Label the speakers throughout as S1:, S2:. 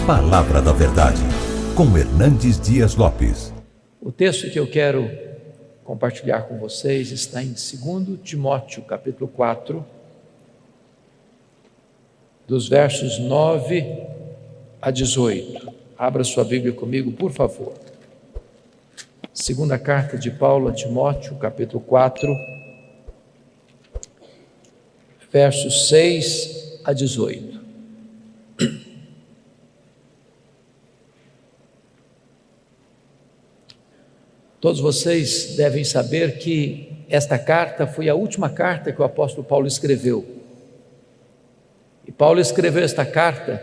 S1: Palavra da Verdade, com Hernandes Dias Lopes.
S2: O texto que eu quero compartilhar com vocês está em 2 Timóteo, capítulo 4, dos versos 9 a 18. Abra sua Bíblia comigo, por favor. Segunda carta de Paulo a Timóteo, capítulo 4, versos 6 a 18. Todos vocês devem saber que esta carta foi a última carta que o apóstolo Paulo escreveu. E Paulo escreveu esta carta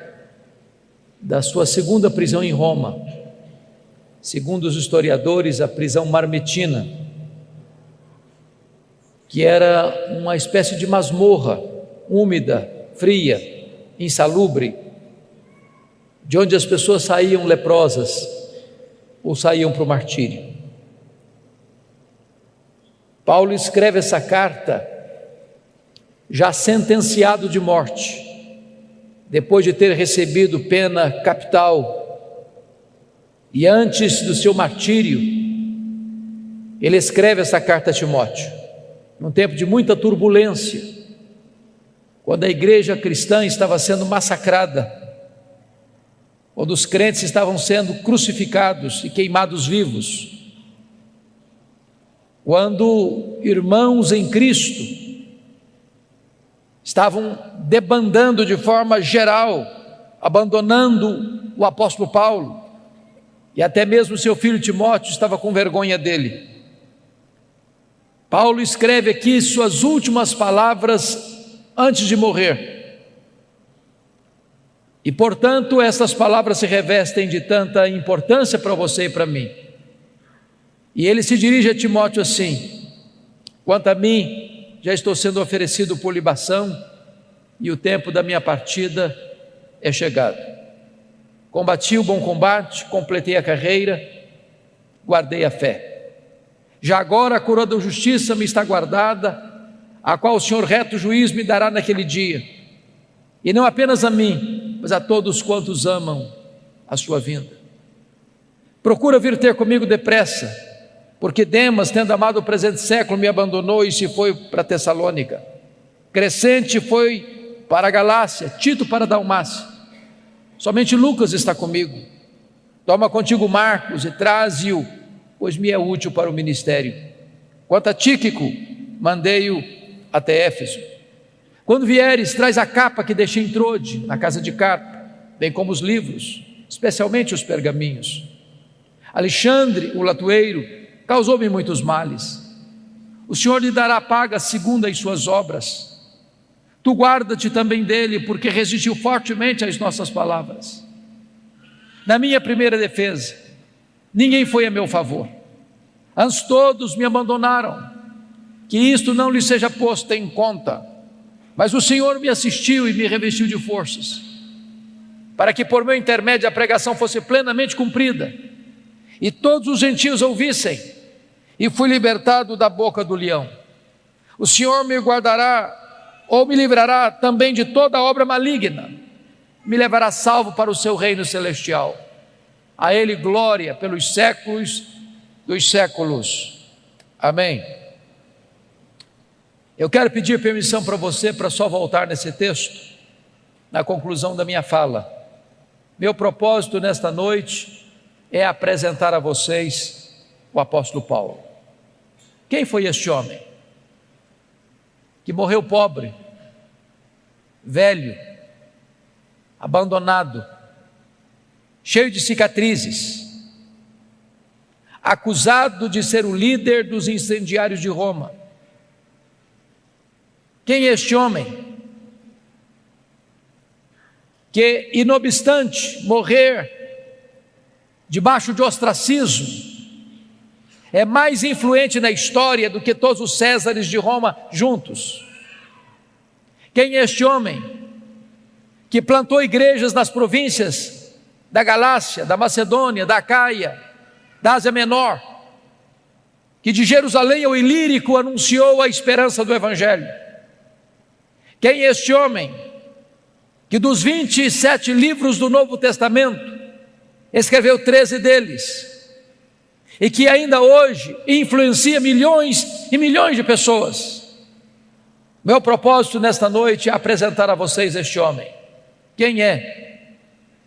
S2: da sua segunda prisão em Roma. Segundo os historiadores, a prisão marmetina, que era uma espécie de masmorra, úmida, fria, insalubre, de onde as pessoas saíam leprosas ou saíam para o martírio. Paulo escreve essa carta já sentenciado de morte, depois de ter recebido pena capital, e antes do seu martírio, ele escreve essa carta a Timóteo, num tempo de muita turbulência, quando a igreja cristã estava sendo massacrada, quando os crentes estavam sendo crucificados e queimados vivos, quando irmãos em Cristo estavam debandando de forma geral, abandonando o apóstolo Paulo, e até mesmo seu filho Timóteo estava com vergonha dele. Paulo escreve aqui suas últimas palavras antes de morrer, e portanto essas palavras se revestem de tanta importância para você e para mim. E ele se dirige a Timóteo assim: quanto a mim, já estou sendo oferecido por libação, e o tempo da minha partida é chegado. Combati o bom combate, completei a carreira, guardei a fé. Já agora a coroa da justiça me está guardada, a qual o Senhor reto juiz me dará naquele dia, e não apenas a mim, mas a todos quantos amam a sua vinda. Procura vir ter comigo depressa, porque Demas, tendo amado o presente século, me abandonou e se foi para Tessalônica. Crescente foi para a Galácia, Tito para a Dalmácia. Somente Lucas está comigo. Toma contigo Marcos e traze-o, pois me é útil para o ministério. Quanto a Tíquico, mandei-o até Éfeso. Quando vieres, traz a capa que deixei em Trode, na casa de Carpo, bem como os livros, especialmente os pergaminhos. Alexandre, o latoeiro, causou-me muitos males. O Senhor lhe dará paga segundo as suas obras. Tu guarda-te também dele, porque resistiu fortemente às nossas palavras. Na minha primeira defesa, ninguém foi a meu favor. Antes todos me abandonaram. Que isto não lhe seja posto em conta. Mas o Senhor me assistiu e me revestiu de forças, para que por meu intermédio a pregação fosse plenamente cumprida, e todos os gentios ouvissem, e fui libertado da boca do leão. O Senhor me guardará, ou me livrará também de toda obra maligna, me levará salvo para o seu reino celestial. A Ele glória pelos séculos dos séculos. Amém. Eu quero pedir permissão para você para só voltar nesse texto, na conclusão da minha fala. Meu propósito nesta noite é apresentar a vocês o apóstolo Paulo. Quem foi este homem que morreu pobre, velho, abandonado, cheio de cicatrizes, acusado de ser o líder dos incendiários de Roma? Quem é este homem que, inobstante morrer debaixo de ostracismo, é mais influente na história do que todos os Césares de Roma juntos? Quem é este homem que plantou igrejas nas províncias da Galácia, da Macedônia, da Acaia, da Ásia Menor, que de Jerusalém ao Ilírico anunciou a esperança do Evangelho? Quem é este homem que dos 27 livros do Novo Testamento, escreveu 13 deles, e que ainda hoje influencia milhões e milhões de pessoas. Meu propósito nesta noite é apresentar a vocês este homem. Quem é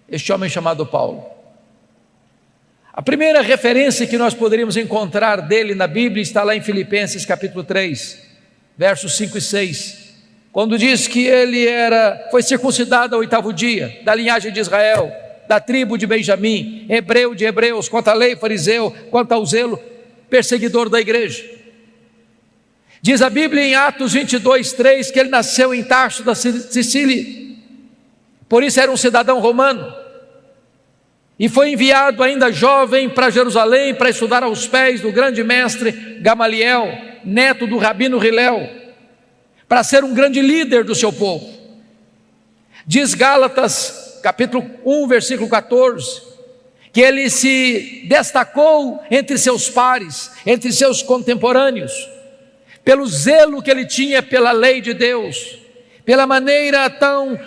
S2: este homem chamado Paulo? A primeira referência que nós poderíamos encontrar dele na Bíblia está lá em Filipenses capítulo 3, versos 5 e 6, quando diz que ele foi circuncidado ao 8º dia, da linhagem de Israel, da tribo de Benjamim, hebreu de hebreus, quanto à lei, fariseu, quanto ao zelo, perseguidor da igreja. Diz a Bíblia em Atos 22, 3, que ele nasceu em Tarso da Sicília, por isso era um cidadão romano, e foi enviado ainda jovem para Jerusalém para estudar aos pés do grande mestre Gamaliel, neto do rabino Hilel, para ser um grande líder do seu povo. Diz Gálatas capítulo 1, versículo 14, que ele se destacou entre seus pares, entre seus contemporâneos, pelo zelo que ele tinha pela lei de Deus, pela maneira tão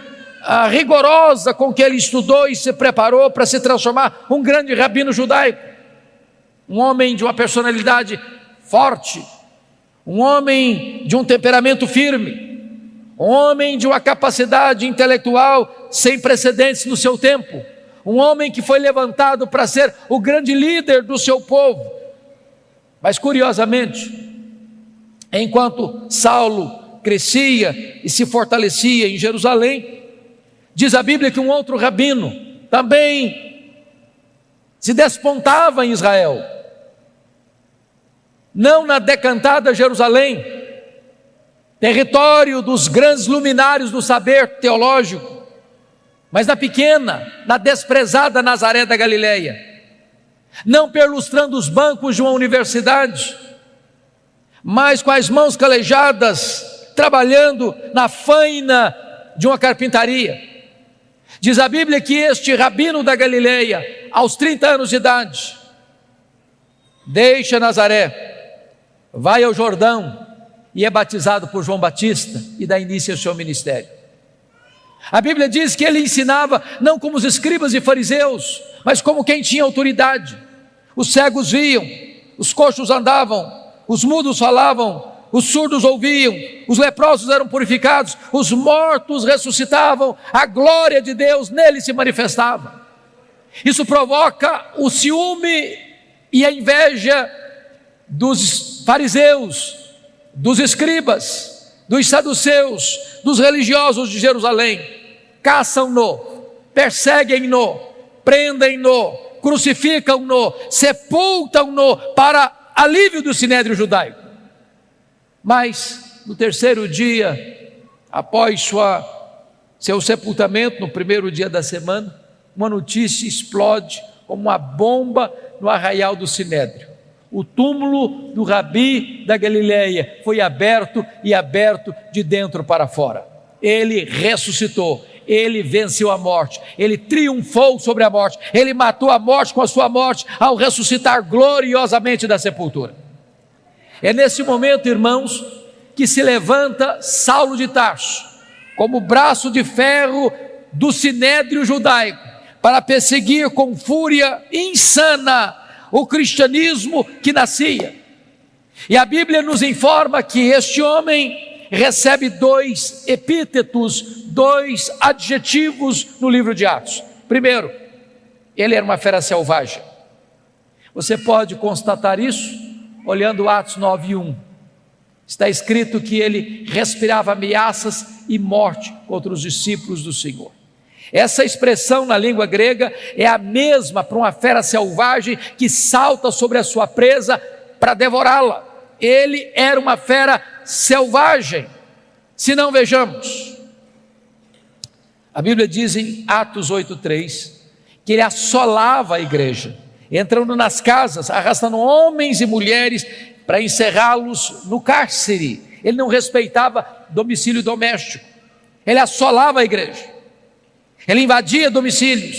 S2: rigorosa com que ele estudou e se preparou para se transformar um grande rabino judaico, um homem de uma personalidade forte, um homem de um temperamento firme, um homem de uma capacidade intelectual sem precedentes no seu tempo, um homem que foi levantado para ser o grande líder do seu povo. Mas curiosamente, enquanto Saulo crescia e se fortalecia em Jerusalém, diz a Bíblia que um outro rabino também se despontava em Israel, não na decantada Jerusalém, território dos grandes luminários do saber teológico, mas na pequena, na desprezada Nazaré da Galileia, não perlustrando os bancos de uma universidade, mas com as mãos calejadas, trabalhando na faina de uma carpintaria. Diz a Bíblia que este rabino da Galileia, aos 30 anos de idade, deixa Nazaré, vai ao Jordão e é batizado por João Batista e dá início ao seu ministério. A Bíblia diz que ele ensinava não como os escribas e fariseus, mas como quem tinha autoridade. Os cegos viam, os coxos andavam, os mudos falavam, os surdos ouviam, os leprosos eram purificados, os mortos ressuscitavam, a glória de Deus nele se manifestava. Isso provoca o ciúme e a inveja dos fariseus, dos escribas, dos saduceus, dos religiosos de Jerusalém. Caçam-no, perseguem-no, prendem-no, crucificam-no, sepultam-no para alívio do sinédrio judaico. Mas no terceiro dia, após seu sepultamento, no primeiro dia da semana, uma notícia explode como uma bomba no arraial do sinédrio. O túmulo do Rabi da Galileia foi aberto e aberto de dentro para fora. Ele ressuscitou, ele venceu a morte, ele triunfou sobre a morte, ele matou a morte com a sua morte ao ressuscitar gloriosamente da sepultura. É nesse momento, irmãos, que se levanta Saulo de Tarso, como braço de ferro do sinédrio judaico, para perseguir com fúria insana o cristianismo que nascia. E a Bíblia nos informa que este homem recebe 2 epítetos, 2 adjetivos no livro de Atos. Primeiro, ele era uma fera selvagem. Você pode constatar isso olhando Atos 9:1, está escrito que ele respirava ameaças e morte contra os discípulos do Senhor. Essa expressão na língua grega é a mesma para uma fera selvagem que salta sobre a sua presa para devorá-la. Ele era uma fera selvagem. Se não, vejamos, a Bíblia diz em Atos 8:3 que ele assolava a igreja, entrando nas casas, arrastando homens e mulheres para encerrá-los no cárcere. Ele não respeitava domicílio doméstico, ele assolava a igreja, ele invadia domicílios,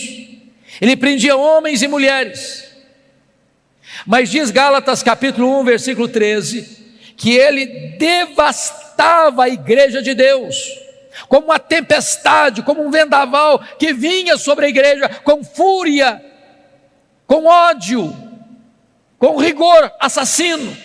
S2: ele prendia homens e mulheres. Mas diz Gálatas capítulo 1, versículo 13, que ele devastava a igreja de Deus, como uma tempestade, como um vendaval que vinha sobre a igreja com fúria, com ódio, com rigor assassino.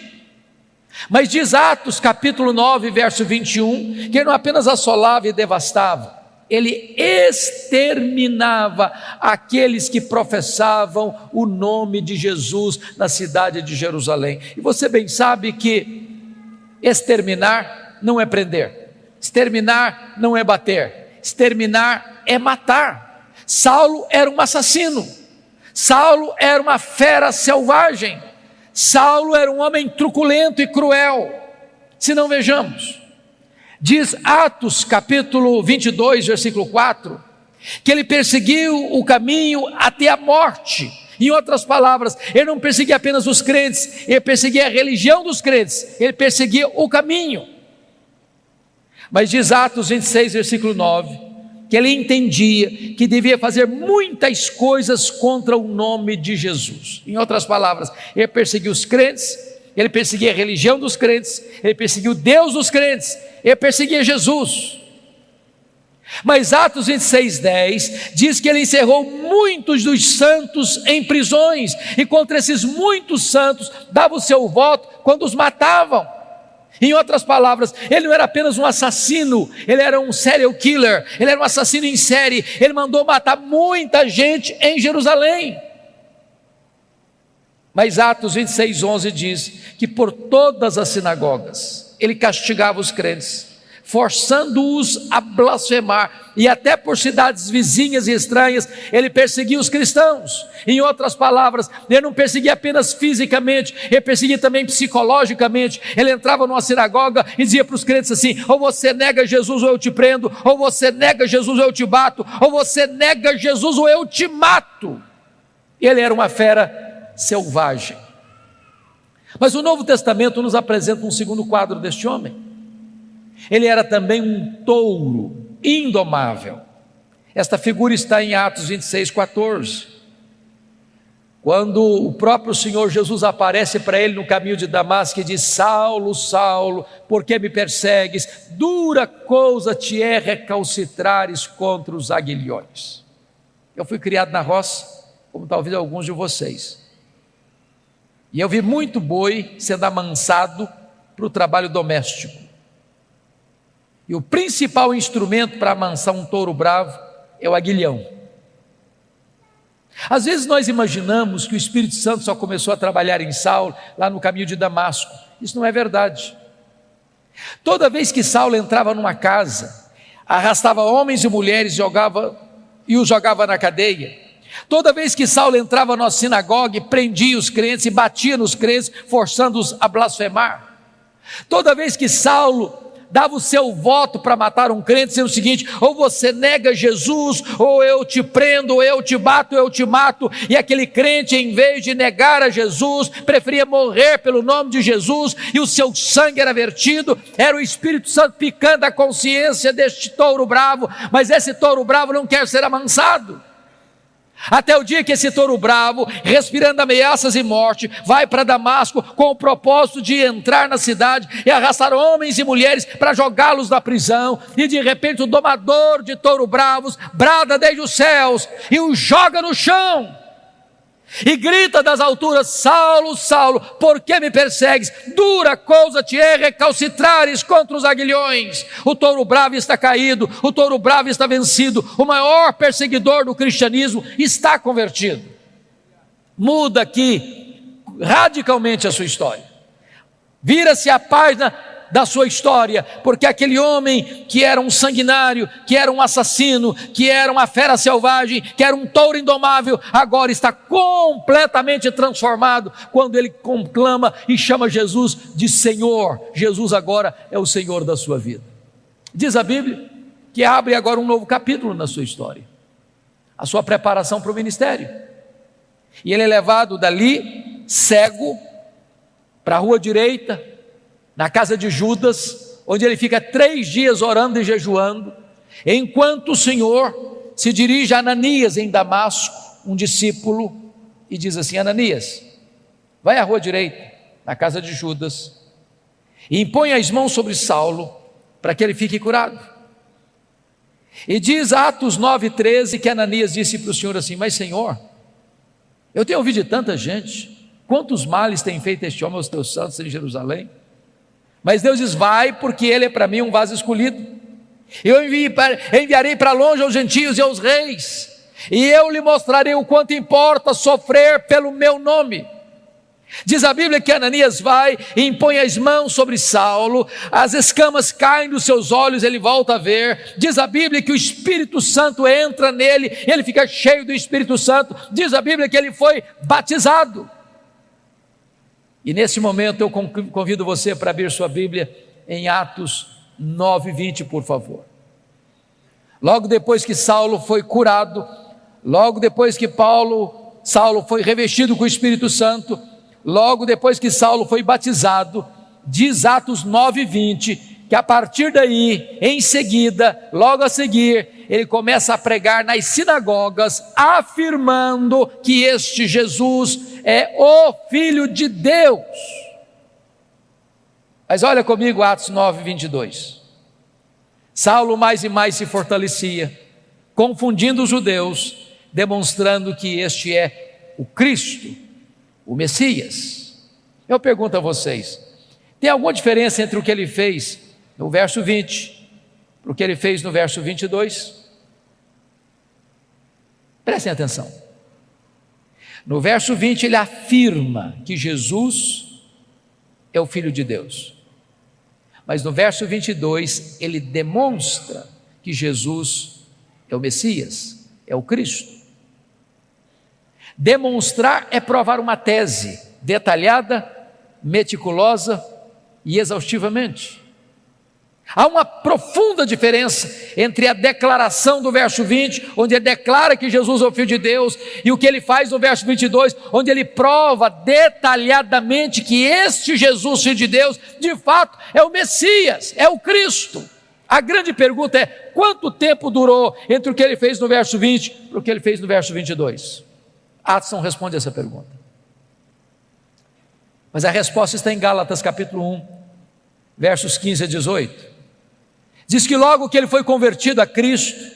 S2: Mas diz Atos capítulo 9, verso 21, que ele não apenas assolava e devastava, ele exterminava aqueles que professavam o nome de Jesus na cidade de Jerusalém. E você bem sabe que exterminar não é prender, exterminar não é bater, exterminar é matar. Saulo era um assassino, Saulo era uma fera selvagem, Saulo era um homem truculento e cruel. Se não, vejamos, diz Atos capítulo 22, versículo 4, que ele perseguiu o caminho até a morte. Em outras palavras, ele não perseguia apenas os crentes, ele perseguia a religião dos crentes, ele perseguia o caminho. Mas diz Atos 26, versículo 9, que ele entendia que devia fazer muitas coisas contra o nome de Jesus. Em outras palavras, ele perseguia os crentes, ele perseguia a religião dos crentes, ele perseguia o Deus dos crentes, ele perseguia Jesus. Mas Atos 26, 10 diz que ele encerrou muitos dos santos em prisões, e contra esses muitos santos dava o seu voto quando os matavam. Em outras palavras, ele não era apenas um assassino, ele era um serial killer, ele era um assassino em série, ele mandou matar muita gente em Jerusalém. Mas Atos 26, 11 diz que por todas as sinagogas ele castigava os crentes, forçando-os a blasfemar, e até por cidades vizinhas e estranhas ele perseguia os cristãos. Em outras palavras, ele não perseguia apenas fisicamente, ele perseguia também psicologicamente. Ele entrava numa sinagoga e dizia para os crentes assim: ou você nega Jesus ou eu te prendo, ou você nega Jesus ou eu te bato, ou você nega Jesus ou eu te mato. Ele era uma fera selvagem. Mas o Novo Testamento nos apresenta um segundo quadro deste homem. Ele era também um touro indomável. Esta figura está em Atos 26, 14. Quando o próprio Senhor Jesus aparece para ele no caminho de Damasco e diz: Saulo, Saulo, por que me persegues? Dura coisa te é recalcitrares contra os aguilhões. Eu fui criado na roça, como talvez alguns de vocês, e eu vi muito boi sendo amansado para o trabalho doméstico. E o principal instrumento para amansar um touro bravo é o aguilhão. Às vezes nós imaginamos que o Espírito Santo só começou a trabalhar em Saulo lá no caminho de Damasco. Isso não é verdade. Toda vez que Saulo entrava numa casa, arrastava homens e mulheres e os jogava na cadeia. Toda vez que Saulo entrava na sinagoga, prendia os crentes e batia nos crentes, forçando-os a blasfemar. Toda vez que Saulo dava o seu voto para matar um crente, dizendo o seguinte: ou você nega Jesus, ou eu te prendo, ou eu te bato, ou eu te mato. E aquele crente, em vez de negar a Jesus, preferia morrer pelo nome de Jesus, e o seu sangue era vertido. Era o Espírito Santo picando a consciência deste touro bravo, mas esse touro bravo não quer ser amansado. Até o dia que esse touro bravo, respirando ameaças e morte, vai para Damasco com o propósito de entrar na cidade e arrastar homens e mulheres para jogá-los na prisão. E de repente o domador de touro bravos brada desde os céus e o joga no chão e grita das alturas: Saulo, Saulo, por que me persegues? Dura coisa te é recalcitrares contra os aguilhões. O touro bravo está caído, o touro bravo está vencido, o maior perseguidor do cristianismo está convertido. Muda aqui radicalmente a sua história, vira-se a página da sua história, porque aquele homem que era um sanguinário, que era um assassino, que era uma fera selvagem, que era um touro indomável, agora está completamente transformado quando ele conclama e chama Jesus de Senhor. Jesus agora é o Senhor da sua vida. Diz a Bíblia que abre agora um novo capítulo na sua história, a sua preparação para o ministério. E ele é levado dali cego para a rua direita, na casa de Judas, onde ele fica 3 dias orando e jejuando, enquanto o Senhor se dirige a Ananias em Damasco, um discípulo, e diz assim: Ananias, vai à rua direita, na casa de Judas, e impõe as mãos sobre Saulo, para que ele fique curado. E diz Atos 9,13 que Ananias disse para o Senhor assim: mas Senhor, eu tenho ouvido de tanta gente, quantos males tem feito este homem aos teus santos em Jerusalém? Mas Deus diz: vai, porque ele é para mim um vaso escolhido. Eu enviarei para longe aos gentios e aos reis, e eu lhe mostrarei o quanto importa sofrer pelo meu nome. Diz a Bíblia que Ananias vai e impõe as mãos sobre Saulo, as escamas caem dos seus olhos, ele volta a ver. Diz a Bíblia que o Espírito Santo entra nele, ele fica cheio do Espírito Santo. Diz a Bíblia que ele foi batizado. E nesse momento eu convido você para abrir sua Bíblia em Atos 9:20, por favor. Logo depois que Saulo foi curado, logo depois que Saulo foi revestido com o Espírito Santo, logo depois que Saulo foi batizado, diz Atos 9:20, que a partir daí, em seguida, logo a seguir, ele começa a pregar nas sinagogas, afirmando que este Jesus é o Filho de Deus. Mas olha comigo Atos 9:22. Saulo mais e mais se fortalecia, confundindo os judeus, demonstrando que este é o Cristo, o Messias. Eu pergunto a vocês, tem alguma diferença entre o que ele fez no verso 20 para o que ele fez no verso 22? Prestem atenção. No verso 20 ele afirma que Jesus é o Filho de Deus. Mas no verso 22 ele demonstra que Jesus é o Messias, é o Cristo. Demonstrar é provar uma tese detalhada, meticulosa e exaustivamente. Há uma profunda diferença entre a declaração do verso 20, onde ele declara que Jesus é o Filho de Deus, e o que ele faz no verso 22, onde ele prova detalhadamente que este Jesus, Filho de Deus, de fato é o Messias, é o Cristo. A grande pergunta é: quanto tempo durou entre o que ele fez no verso 20 e o que ele fez no verso 22? Atos não responde essa pergunta. Mas a resposta está em Gálatas capítulo 1, versos 15 a 18. Diz que logo que ele foi convertido a Cristo,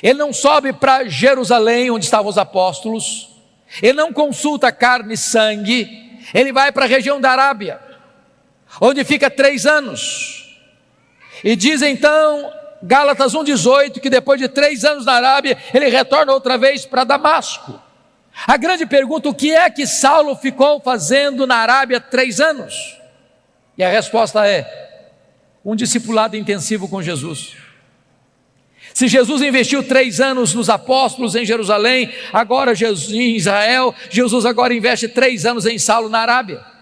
S2: ele não sobe para Jerusalém, onde estavam os apóstolos, ele não consulta carne e sangue, ele vai para a região da Arábia, onde fica 3 anos. E diz então Gálatas 1,18 que depois de 3 anos na Arábia, ele retorna outra vez para Damasco. A grande pergunta: o que é que Saulo ficou fazendo na Arábia 3 anos? E a resposta é: um discipulado intensivo com Jesus. Se Jesus investiu 3 anos nos apóstolos em Jerusalém, agora em Israel, Jesus agora investe 3 anos em Saulo na Arábia.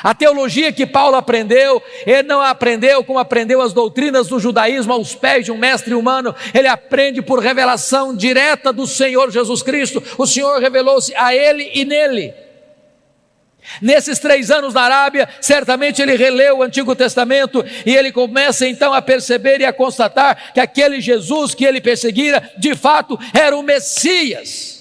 S2: A teologia que Paulo aprendeu, ele não aprendeu como aprendeu as doutrinas do judaísmo aos pés de um mestre humano, ele aprende por revelação direta do Senhor Jesus Cristo. O Senhor revelou-se a ele e nele. Nesses 3 anos na Arábia, certamente ele releu o Antigo Testamento e ele começa então a perceber e a constatar que aquele Jesus que ele perseguira, de fato era o Messias.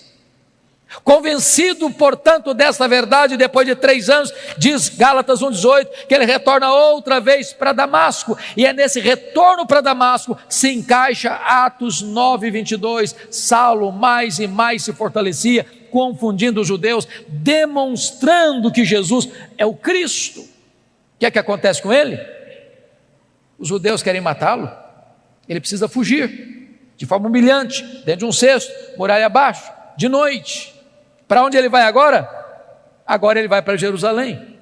S2: Convencido, portanto, desta verdade, depois de 3 anos, diz Gálatas 1,18, que ele retorna outra vez para Damasco, e é nesse retorno para Damasco que se encaixa Atos 9:22, Saulo mais e mais se fortalecia, confundindo os judeus, demonstrando que Jesus é o Cristo. O que é que acontece com ele? Os judeus querem matá-lo, ele precisa fugir, de forma humilhante, dentro de um cesto, muralha abaixo, de noite. Para onde ele vai agora? Agora ele vai para Jerusalém.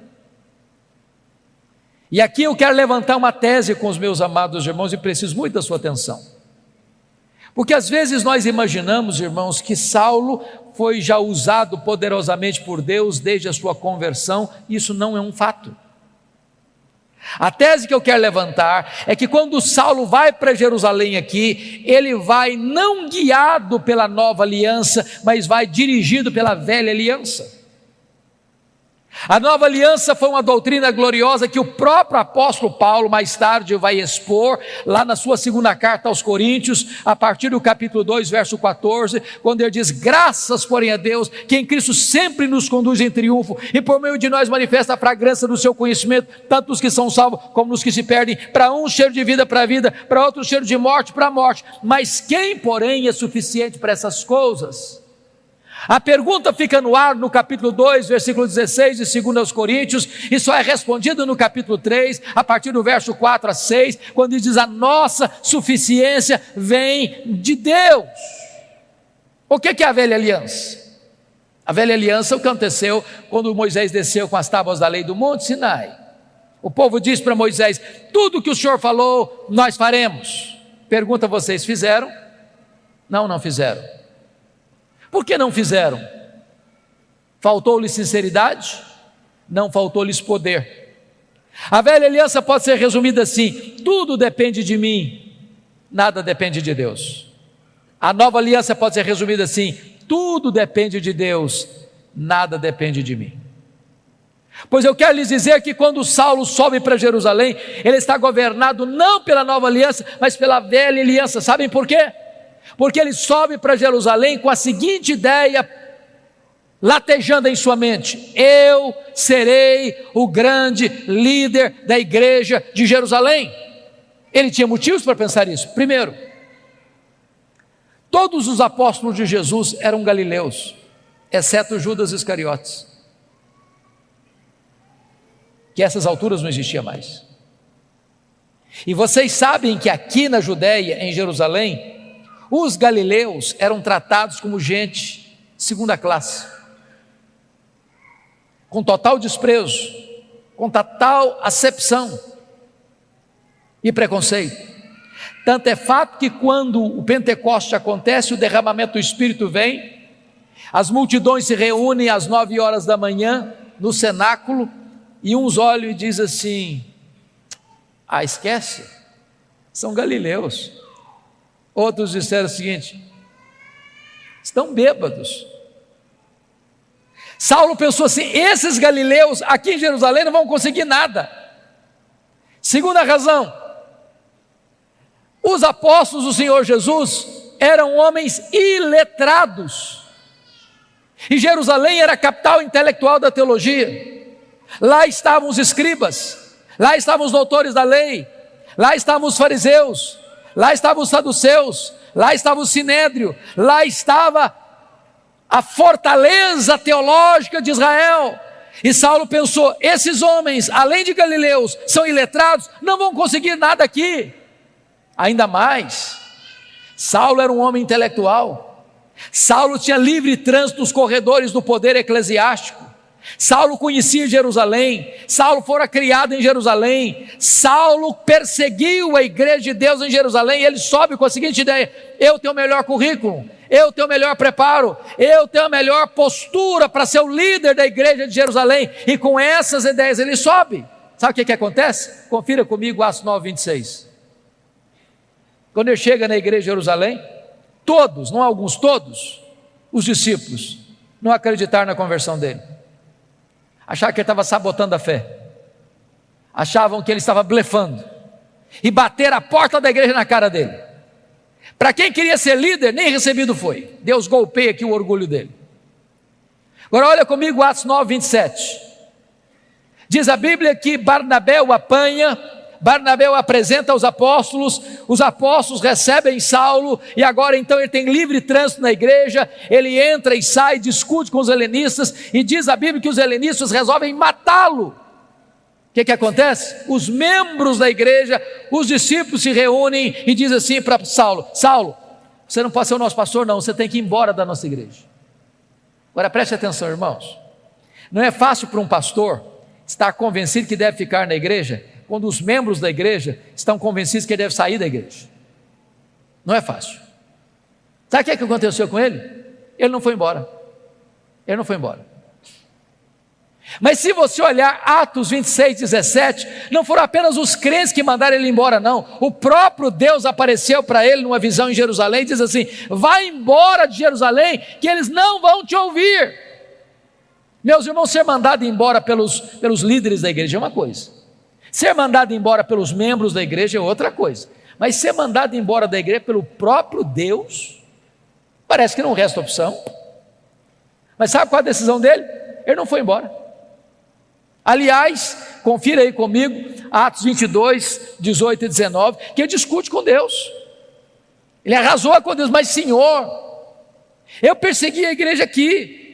S2: E aqui eu quero levantar uma tese com os meus amados irmãos e preciso muito da sua atenção. Porque às vezes nós imaginamos, irmãos, que Saulo foi já usado poderosamente por Deus desde a sua conversão. Isso não é um fato. A tese que eu quero levantar é que quando Saulo vai para Jerusalém aqui, ele vai não guiado pela nova aliança, mas vai dirigido pela velha aliança. A nova aliança foi uma doutrina gloriosa que o próprio apóstolo Paulo mais tarde vai expor lá na sua segunda carta aos Coríntios, a partir do capítulo 2, verso 14, quando ele diz: graças, porém, a Deus, que em Cristo sempre nos conduz em triunfo, e por meio de nós manifesta a fragrância do seu conhecimento, tanto nos que são salvos como nos que se perdem. Para um cheiro de vida para a vida, para outro cheiro de morte para a morte. Mas quem, porém, é suficiente para essas coisas? A pergunta fica no ar no capítulo 2, versículo 16 de 2 Coríntios, e só é respondida no capítulo 3, a partir do verso 4 a 6, quando diz: a nossa suficiência vem de Deus. O que é a velha aliança? A velha aliança é o que aconteceu quando Moisés desceu com as tábuas da lei do Monte Sinai. O povo disse para Moisés: tudo que o Senhor falou, nós faremos. Pergunta: vocês fizeram? Não, não fizeram. Por que não fizeram? Faltou-lhes sinceridade? Não, faltou-lhes poder. A velha aliança pode ser resumida assim: tudo depende de mim, nada depende de Deus. A nova aliança pode ser resumida assim: tudo depende de Deus, nada depende de mim. Pois eu quero lhes dizer que quando Saulo sobe para Jerusalém, ele está governado não pela nova aliança, mas pela velha aliança. Sabem por quê? Porque ele sobe para Jerusalém com a seguinte ideia latejando em sua mente: eu serei o grande líder da igreja de Jerusalém. Ele tinha motivos para pensar isso. Primeiro, todos os apóstolos de Jesus eram galileus, exceto Judas Iscariotes, que a essas alturas não existia mais. E vocês sabem que aqui na Judéia, em Jerusalém, os galileus eram tratados como gente segunda classe, com total desprezo, com total acepção e preconceito. Tanto é fato que quando o Pentecoste acontece, o derramamento do Espírito vem, as multidões se reúnem às 9 horas da manhã no cenáculo, e uns olham e dizem assim: ah, esquece, são galileus. Outros disseram o seguinte: estão bêbados. Saulo pensou assim: esses galileus aqui em Jerusalém não vão conseguir nada. Segunda razão: os apóstolos do Senhor Jesus eram homens iletrados, e Jerusalém era a capital intelectual da teologia. Lá estavam os escribas, lá estavam os doutores da lei, lá estavam os fariseus, lá estavam os saduceus, lá estava o sinédrio, lá estava a fortaleza teológica de Israel. E Saulo pensou: esses homens, além de galileus, são iletrados, não vão conseguir nada aqui. Ainda mais, Saulo era um homem intelectual. Saulo tinha livre trânsito nos corredores do poder eclesiástico. Saulo conhecia Jerusalém, Saulo fora criado em Jerusalém, Saulo perseguiu a igreja de Deus em Jerusalém, e ele sobe com a seguinte ideia: eu tenho o melhor currículo, eu tenho o melhor preparo, eu tenho a melhor postura para ser o líder da igreja de Jerusalém, e com essas ideias ele sobe. Sabe o que acontece? Confira comigo Atos 9, 26. Quando ele chega na igreja de Jerusalém, todos, não alguns, todos, os discípulos não acreditaram na conversão dele. Achavam que ele estava sabotando a fé, achavam que ele estava blefando, e bateram a porta da igreja na cara dele. Para quem queria ser líder, nem recebido foi. Deus golpeia aqui o orgulho dele. Agora olha comigo Atos 9, 27. Diz a Bíblia que Barnabé o apanha, Barnabé o apresenta aos apóstolos, os apóstolos recebem Saulo, e agora então ele tem livre trânsito na igreja, ele entra e sai, discute com os helenistas, e diz a Bíblia que os helenistas resolvem matá-lo. O que acontece? Os membros da igreja, os discípulos se reúnem e dizem assim para Saulo: Saulo, você não pode ser o nosso pastor não, você tem que ir embora da nossa igreja. Agora preste atenção, irmãos, não é fácil para um pastor estar convencido que deve ficar na igreja, quando os membros da igreja estão convencidos que ele deve sair da igreja. Não é fácil. Sabe o que aconteceu com ele? Ele não foi embora. Ele não foi embora. Mas se você olhar Atos 26, 17, não foram apenas os crentes que mandaram ele embora, não. O próprio Deus apareceu para ele numa visão em Jerusalém e diz assim: vai embora de Jerusalém, que eles não vão te ouvir. Meus irmãos, ser mandado embora pelos líderes da igreja é uma coisa, ser mandado embora pelos membros da igreja é outra coisa, mas ser mandado embora da igreja pelo próprio Deus, parece que não resta opção. Mas sabe qual a decisão dele? Ele não foi embora. Aliás, confira aí comigo, Atos 22, 18 e 19, que ele discute com Deus. Ele arrasou com Deus, mas Senhor, eu persegui a igreja aqui.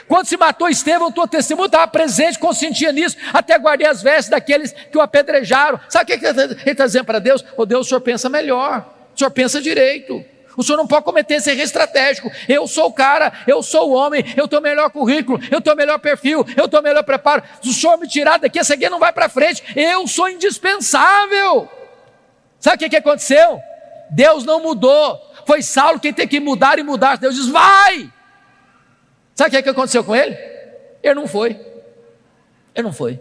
S2: Quando se matou Estevão, o teu testemunho estava presente, consentia nisso, até guardei as vestes daqueles que o apedrejaram. Sabe o que ele está dizendo para Deus? Oh Deus, o Senhor pensa melhor, o Senhor pensa direito. O senhor não pode cometer esse erro estratégico. Eu sou o cara, eu sou o homem, eu tenho o melhor currículo, eu tenho o melhor perfil, eu tenho o melhor preparo. Se o senhor me tirar daqui, essa guia não vai para frente. Eu sou indispensável. Sabe o que aconteceu? Deus não mudou. Foi Saulo quem tem que mudar e mudar. Deus diz, vai. Sabe o que aconteceu com ele? Ele não foi. Ele não foi.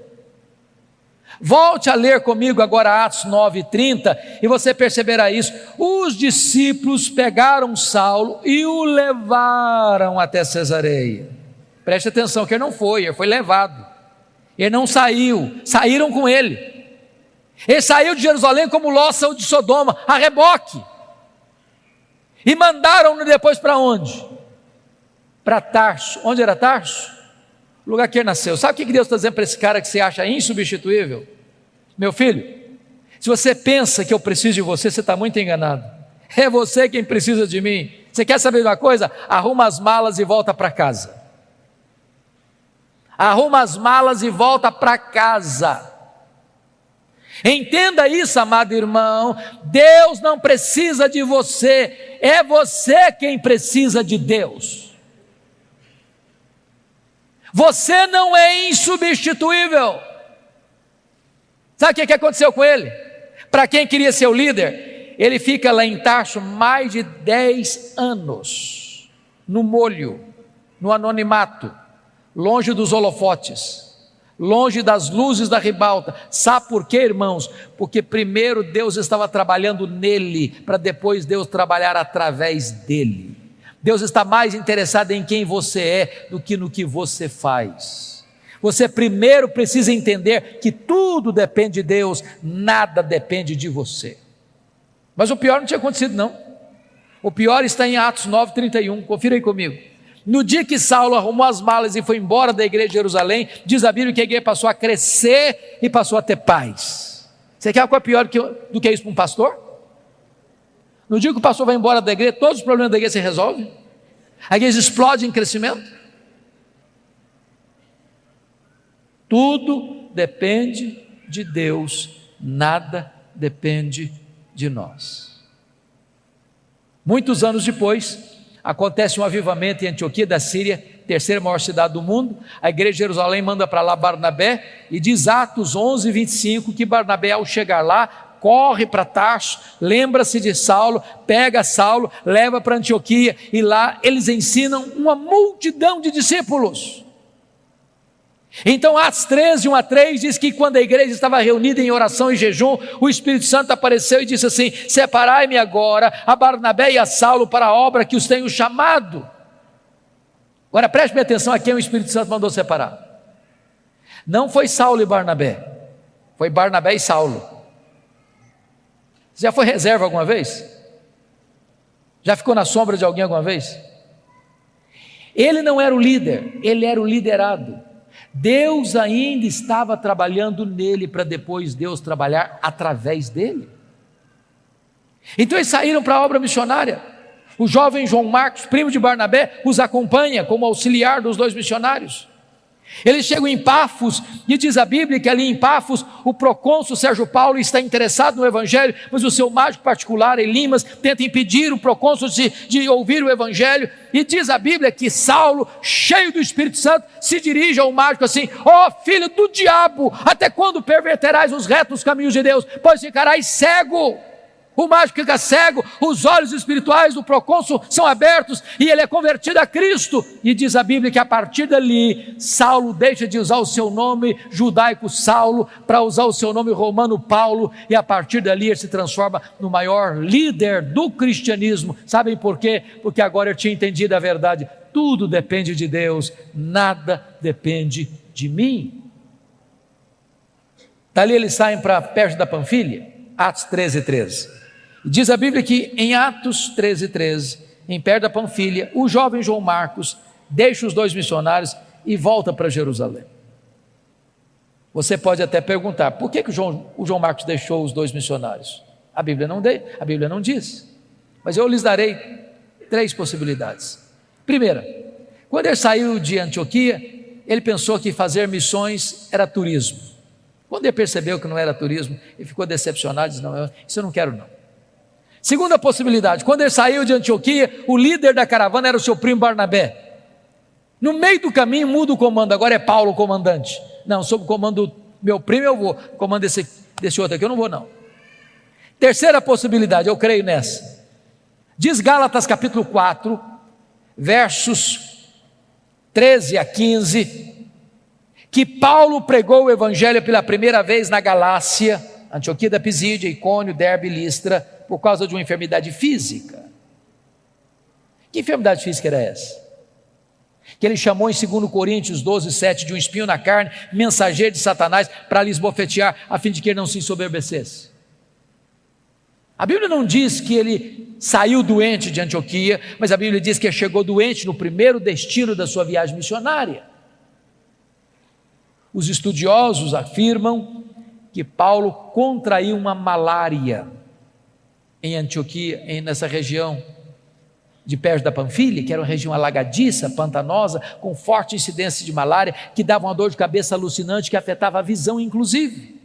S2: Volte a ler comigo agora Atos 9:30 e você perceberá isso. Os discípulos pegaram Saulo e o levaram até Cesareia. Preste atenção que ele não foi, ele foi levado. Ele não saiu, saíram com ele. Ele saiu de Jerusalém como Ló saiu de Sodoma, a reboque. E mandaram-no depois para onde? Para Tarso. Onde era Tarso? O lugar que ele nasceu. Sabe o que Deus está dizendo para esse cara que você acha insubstituível? Meu filho, se você pensa que eu preciso de você, você está muito enganado. É você quem precisa de mim. Você quer saber de uma coisa? Arruma as malas e volta para casa. Arruma as malas e volta para casa. Entenda isso, amado irmão. Deus não precisa de você, é você quem precisa de Deus. Você não é insubstituível. Sabe o que aconteceu com ele? Para quem queria ser o líder, ele fica lá em Tarso mais de 10 anos, no molho, no anonimato, longe dos holofotes, longe das luzes da ribalta. Sabe por quê, irmãos? Porque primeiro Deus estava trabalhando nele, para depois Deus trabalhar através dele. Deus está mais interessado em quem você é do que no que você faz. Você primeiro precisa entender que tudo depende de Deus, nada depende de você. Mas o pior não tinha acontecido não. O pior está em Atos 9:31, confira aí comigo. No dia que Saulo arrumou as malas e foi embora da igreja de Jerusalém, diz a Bíblia que a igreja passou a crescer e passou a ter paz. Você quer algo pior do que isso para um pastor? No dia que o pastor vai embora da igreja, todos os problemas da igreja se resolvem. A igreja explode em crescimento. Tudo depende de Deus, nada depende de nós. Muitos anos depois, acontece um avivamento em Antioquia da Síria, terceira maior cidade do mundo. A igreja de Jerusalém manda para lá Barnabé, e diz Atos 11:25 que Barnabé, ao chegar lá, corre para Tarso, lembra-se de Saulo, pega Saulo, leva para Antioquia, e lá eles ensinam uma multidão de discípulos. Então Atos 13:1-3 diz que quando a igreja estava reunida em oração e jejum, o Espírito Santo apareceu e disse assim: separai-me agora a Barnabé e a Saulo para a obra que os tenho chamado. Agora preste atenção a quem o Espírito Santo mandou separar. Não foi Saulo e Barnabé, foi Barnabé e Saulo. Você já foi reserva alguma vez? Já ficou na sombra de alguém alguma vez? Ele não era o líder, ele era o liderado. Deus ainda estava trabalhando nele para depois Deus trabalhar através dele. Então eles saíram para a obra missionária. O jovem João Marcos, primo de Barnabé, os acompanha como auxiliar dos dois missionários. Eles chegam em Pafos, e diz a Bíblia que ali em Pafos o procônsul Sérgio Paulo está interessado no evangelho, mas o seu mágico particular Elimas tenta impedir o procônsul de ouvir o evangelho, e diz a Bíblia que Saulo, cheio do Espírito Santo, se dirige ao mágico assim: ó filho do diabo, até quando perverterás os retos caminhos de Deus, pois ficarás cego? O mágico fica cego, os olhos espirituais do procônsul são abertos e ele é convertido a Cristo. E diz a Bíblia que a partir dali, Saulo deixa de usar o seu nome judaico Saulo para usar o seu nome romano Paulo, e a partir dali ele se transforma no maior líder do cristianismo. Sabem por quê? Porque agora ele tinha entendido a verdade. Tudo depende de Deus, nada depende de mim. Dali eles saem para perto da Panfilha, Atos 13:13. Diz a Bíblia que em Atos 13:13, em perto da Panfilha, o jovem João Marcos deixa os 2 missionários e volta para Jerusalém. Você pode até perguntar, por que o João Marcos deixou os 2 missionários? A Bíblia não diz, mas eu lhes darei 3 possibilidades. Primeira, quando ele saiu de Antioquia, ele pensou que fazer missões era turismo. Quando ele percebeu que não era turismo, ele ficou decepcionado e disse, não, isso eu não quero não. Segunda possibilidade, quando ele saiu de Antioquia, o líder da caravana era o seu primo Barnabé. No meio do caminho muda o comando, agora é Paulo o comandante. Não, sob o comando do meu primo eu vou, comando desse outro aqui eu não vou não. Terceira possibilidade, eu creio nessa. Diz Gálatas capítulo 4, versos 13 a 15, que Paulo pregou o evangelho pela primeira vez na Galácia, Antioquia da Pisídia, Icônio, Derbe e Listra, por causa de uma enfermidade física. Que enfermidade física era essa? Que ele chamou em 2 Coríntios 12:7 de um espinho na carne, mensageiro de Satanás, para lhes bofetear, a fim de que ele não se ensoberbecesse. A Bíblia não diz que ele saiu doente de Antioquia, mas a Bíblia diz que ele chegou doente no primeiro destino da sua viagem missionária. Os estudiosos afirmam que Paulo contraiu uma malária em Antioquia, nessa região de perto da Panfilha, que era uma região alagadiça, pantanosa, com forte incidência de malária, que dava uma dor de cabeça alucinante, que afetava a visão inclusive.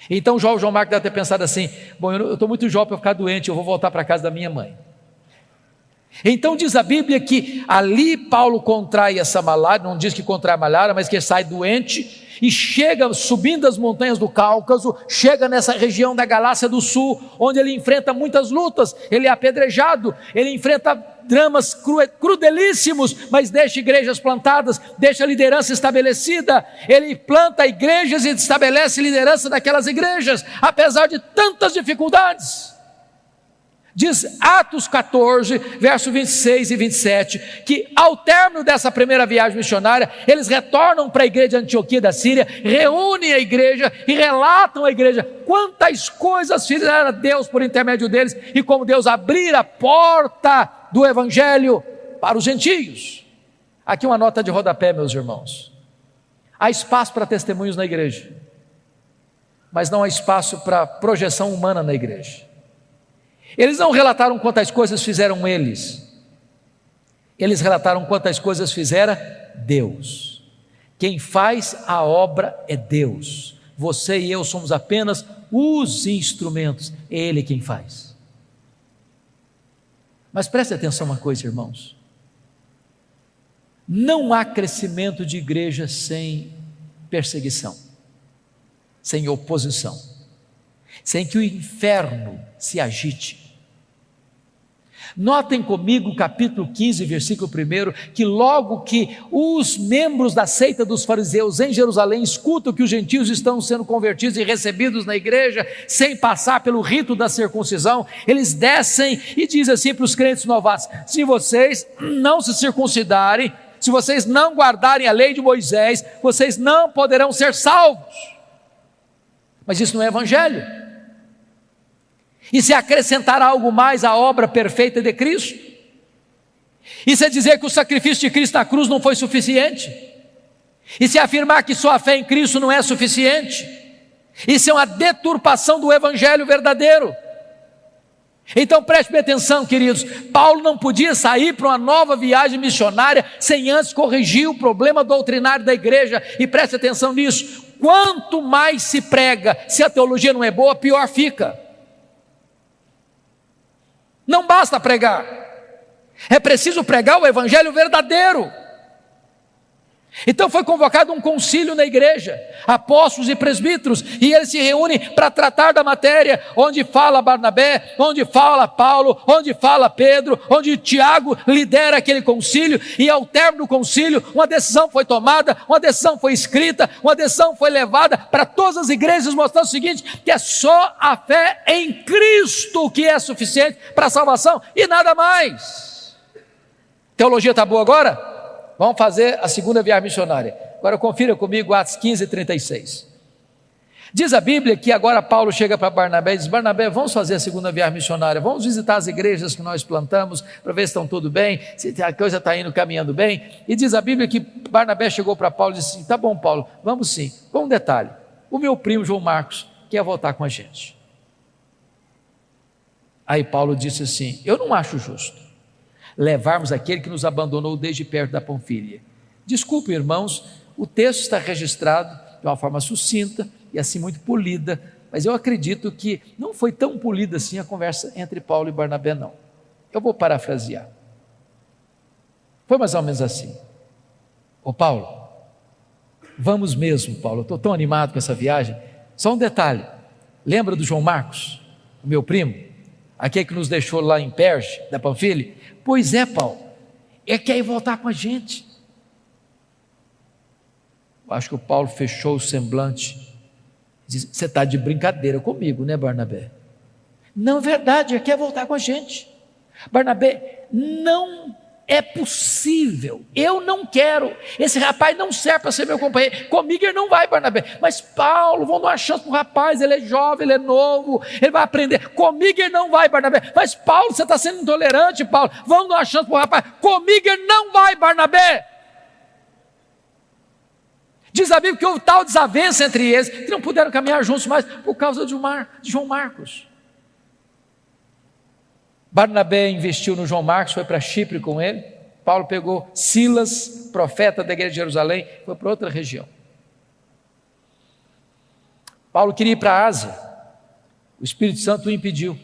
S2: Então João Marcos deve ter pensado assim, bom, eu estou muito jovem para ficar doente, eu vou voltar para a casa da minha mãe. Então diz a Bíblia que ali Paulo contrai essa malária, não diz que contrai a malária, mas que ele sai doente, e chega subindo as montanhas do Cáucaso, chega nessa região da Galácia do Sul, onde ele enfrenta muitas lutas, ele é apedrejado, ele enfrenta dramas crudelíssimos, mas deixa igrejas plantadas, deixa liderança estabelecida, ele planta igrejas e estabelece liderança daquelas igrejas, apesar de tantas dificuldades. Diz Atos 14, verso 26 e 27, que ao término dessa primeira viagem missionária, eles retornam para a igreja de Antioquia da Síria, reúnem a igreja e relatam à igreja quantas coisas fizeram Deus por intermédio deles e como Deus abrira a porta do evangelho para os gentios. Aqui uma nota de rodapé, meus irmãos. Há espaço para testemunhos na igreja, mas não há espaço para projeção humana na igreja. Eles não relataram quantas coisas fizeram eles relataram quantas coisas fizera Deus. Quem faz a obra é Deus, você e eu somos apenas os instrumentos, é Ele quem faz. Mas preste atenção uma coisa, irmãos, não há crescimento de igreja sem perseguição, sem oposição, sem que o inferno se agite. Notem comigo o capítulo 15, versículo 1, que logo que os membros da seita dos fariseus em Jerusalém escutam que os gentios estão sendo convertidos e recebidos na igreja, sem passar pelo rito da circuncisão, eles descem e dizem assim para os crentes novatos: se vocês não se circuncidarem, se vocês não guardarem a lei de Moisés, vocês não poderão ser salvos. Mas isso não é evangelho. E se acrescentar algo mais à obra perfeita de Cristo? E se dizer que o sacrifício de Cristo na cruz não foi suficiente? E se afirmar que só a fé em Cristo não é suficiente? Isso é uma deturpação do evangelho verdadeiro. Então preste bem atenção, queridos, Paulo não podia sair para uma nova viagem missionária sem antes corrigir o problema doutrinário da igreja. E preste atenção nisso, quanto mais se prega, se a teologia não é boa, pior fica. Não basta pregar, é preciso pregar o evangelho verdadeiro. Então foi convocado um concílio na igreja, apóstolos e presbíteros, e eles se reúnem para tratar da matéria, onde fala Barnabé, onde fala Paulo, onde fala Pedro, onde Tiago lidera aquele concílio, e ao término do concílio, uma decisão foi tomada, uma decisão foi escrita, uma decisão foi levada para todas as igrejas, mostrando o seguinte, que é só a fé em Cristo que é suficiente para a salvação, e nada mais. Teologia está boa agora? Vamos fazer a segunda viagem missionária. Agora confira comigo Atos 15, 36. Diz a Bíblia que agora Paulo chega para Barnabé e diz: Barnabé, vamos fazer a segunda viagem missionária, vamos visitar as igrejas que nós plantamos, para ver se estão tudo bem, se a coisa está indo caminhando bem. E diz a Bíblia que Barnabé chegou para Paulo e disse assim: tá bom, Paulo, vamos sim. Com um detalhe, o meu primo João Marcos quer voltar com a gente. Aí Paulo disse assim: eu não acho justo levarmos aquele que nos abandonou desde perto da Panfília. Desculpe, irmãos, o texto está registrado de uma forma sucinta e assim muito polida, mas eu acredito que não foi tão polida assim a conversa entre Paulo e Barnabé, não. Eu vou parafrasear. Foi mais ou menos assim: ô Paulo, vamos mesmo, Paulo, eu estou tão animado com essa viagem. Só um detalhe, lembra do João Marcos, o meu primo, aquele que nos deixou lá em Perge, da Panfília? Pois é, Paulo, ele quer ir voltar com a gente. Eu acho que o Paulo fechou o semblante, diz: você está de brincadeira comigo, né, Barnabé? Não é verdade, ele quer voltar com a gente. Barnabé, não é possível, eu não quero, esse rapaz não serve para ser meu companheiro, comigo ele não vai, Barnabé. Mas Paulo, vamos dar uma chance para o rapaz, ele é jovem, ele é novo, ele vai aprender. Comigo ele não vai, Barnabé. Mas Paulo, você está sendo intolerante, Paulo, vamos dar uma chance para o rapaz. Comigo ele não vai, Barnabé. Diz a Bíblia que houve tal desavença entre eles, que não puderam caminhar juntos mais, por causa de João Marcos. Barnabé investiu no João Marcos, foi para Chipre com ele. Paulo pegou Silas, profeta da igreja de Jerusalém, foi para outra região. Paulo queria ir para a Ásia, o Espírito Santo o impediu.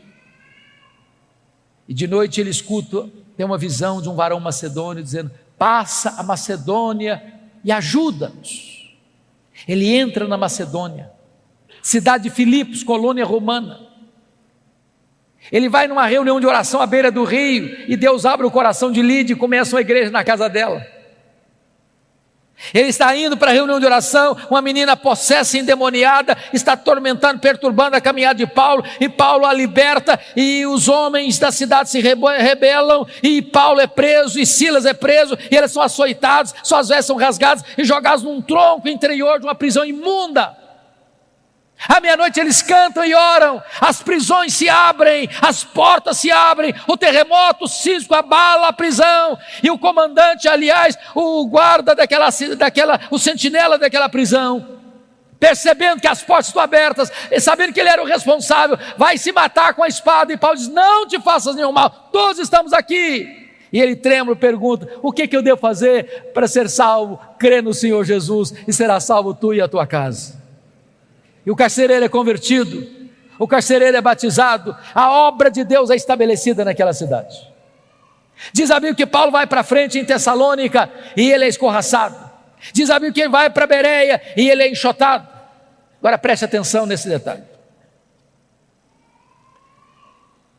S2: E de noite ele escuta, tem uma visão de um varão macedônio dizendo: passa a Macedônia e ajuda-nos. Ele entra na Macedônia, cidade de Filipos, colônia romana. Ele vai numa reunião de oração à beira do rio, e Deus abre o coração de Lídia e começa uma igreja na casa dela. Ele está indo para a reunião de oração, uma menina possessa, endemoniada, está atormentando, perturbando a caminhada de Paulo, e Paulo a liberta, e os homens da cidade se rebelam, e Paulo é preso, e Silas é preso, e eles são açoitados, suas vestes são rasgadas, e jogados num tronco interior de uma prisão imunda. À meia-noite eles cantam e oram, as prisões se abrem, as portas se abrem, o terremoto sísmico abala a prisão, e o comandante, aliás, o guarda o sentinela daquela prisão, percebendo que as portas estão abertas, e sabendo que ele era o responsável, vai se matar com a espada, e Paulo diz: não te faças nenhum mal, todos estamos aqui. E ele trêmulo pergunta: o que eu devo fazer para ser salvo? Crê no Senhor Jesus e será salvo tu e a tua casa. E o carcereiro é convertido, o carcereiro é batizado, a obra de Deus é estabelecida naquela cidade. Diz a Bíblia que Paulo vai para frente em Tessalônica e ele é escorraçado. Diz a Bíblia que ele vai para Bereia e ele é enxotado. Agora preste atenção nesse detalhe.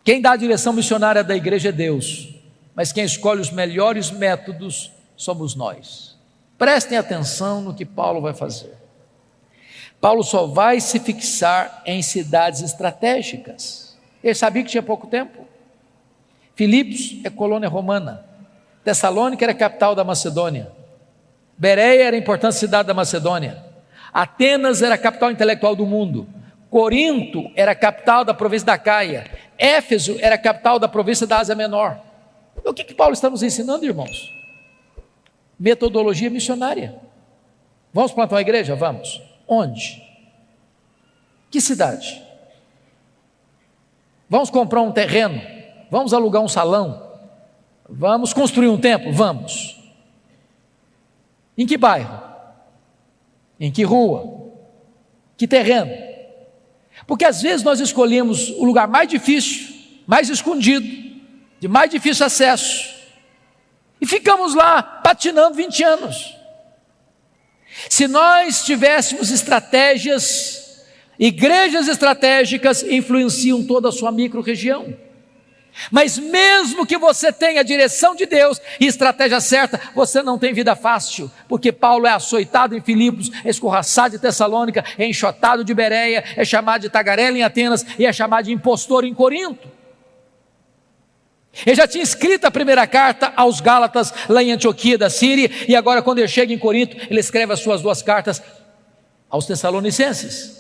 S2: Quem dá a direção missionária da igreja é Deus, mas quem escolhe os melhores métodos somos nós. Prestem atenção no que Paulo vai fazer. Paulo só vai se fixar em cidades estratégicas. Ele sabia que tinha pouco tempo. Filipos é colônia romana, Tessalônica era a capital da Macedônia, Bereia era a importante cidade da Macedônia, Atenas era a capital intelectual do mundo, Corinto era a capital da província da Caia, Éfeso era a capital da província da Ásia Menor. O que Paulo está nos ensinando, irmãos? Metodologia missionária. Vamos plantar uma igreja? Vamos. Onde? Que cidade? Vamos comprar um terreno? Vamos alugar um salão? Vamos construir um templo? Vamos. Em que bairro? Em que rua? Que terreno? Porque às vezes nós escolhemos o lugar mais difícil, mais escondido, de mais difícil acesso, e ficamos lá patinando 20 anos. Se nós tivéssemos estratégias, igrejas estratégicas influenciam toda a sua micro-região. Mas mesmo que você tenha a direção de Deus e estratégia certa, você não tem vida fácil, porque Paulo é açoitado em Filipos, é escorraçado em Tessalônica, é enxotado de Bereia, é chamado de tagarela em Atenas e é chamado de impostor em Corinto. Ele já tinha escrito a primeira carta aos Gálatas lá em Antioquia da Síria, e agora quando ele chega em Corinto, ele escreve as suas 2 cartas aos Tessalonicenses.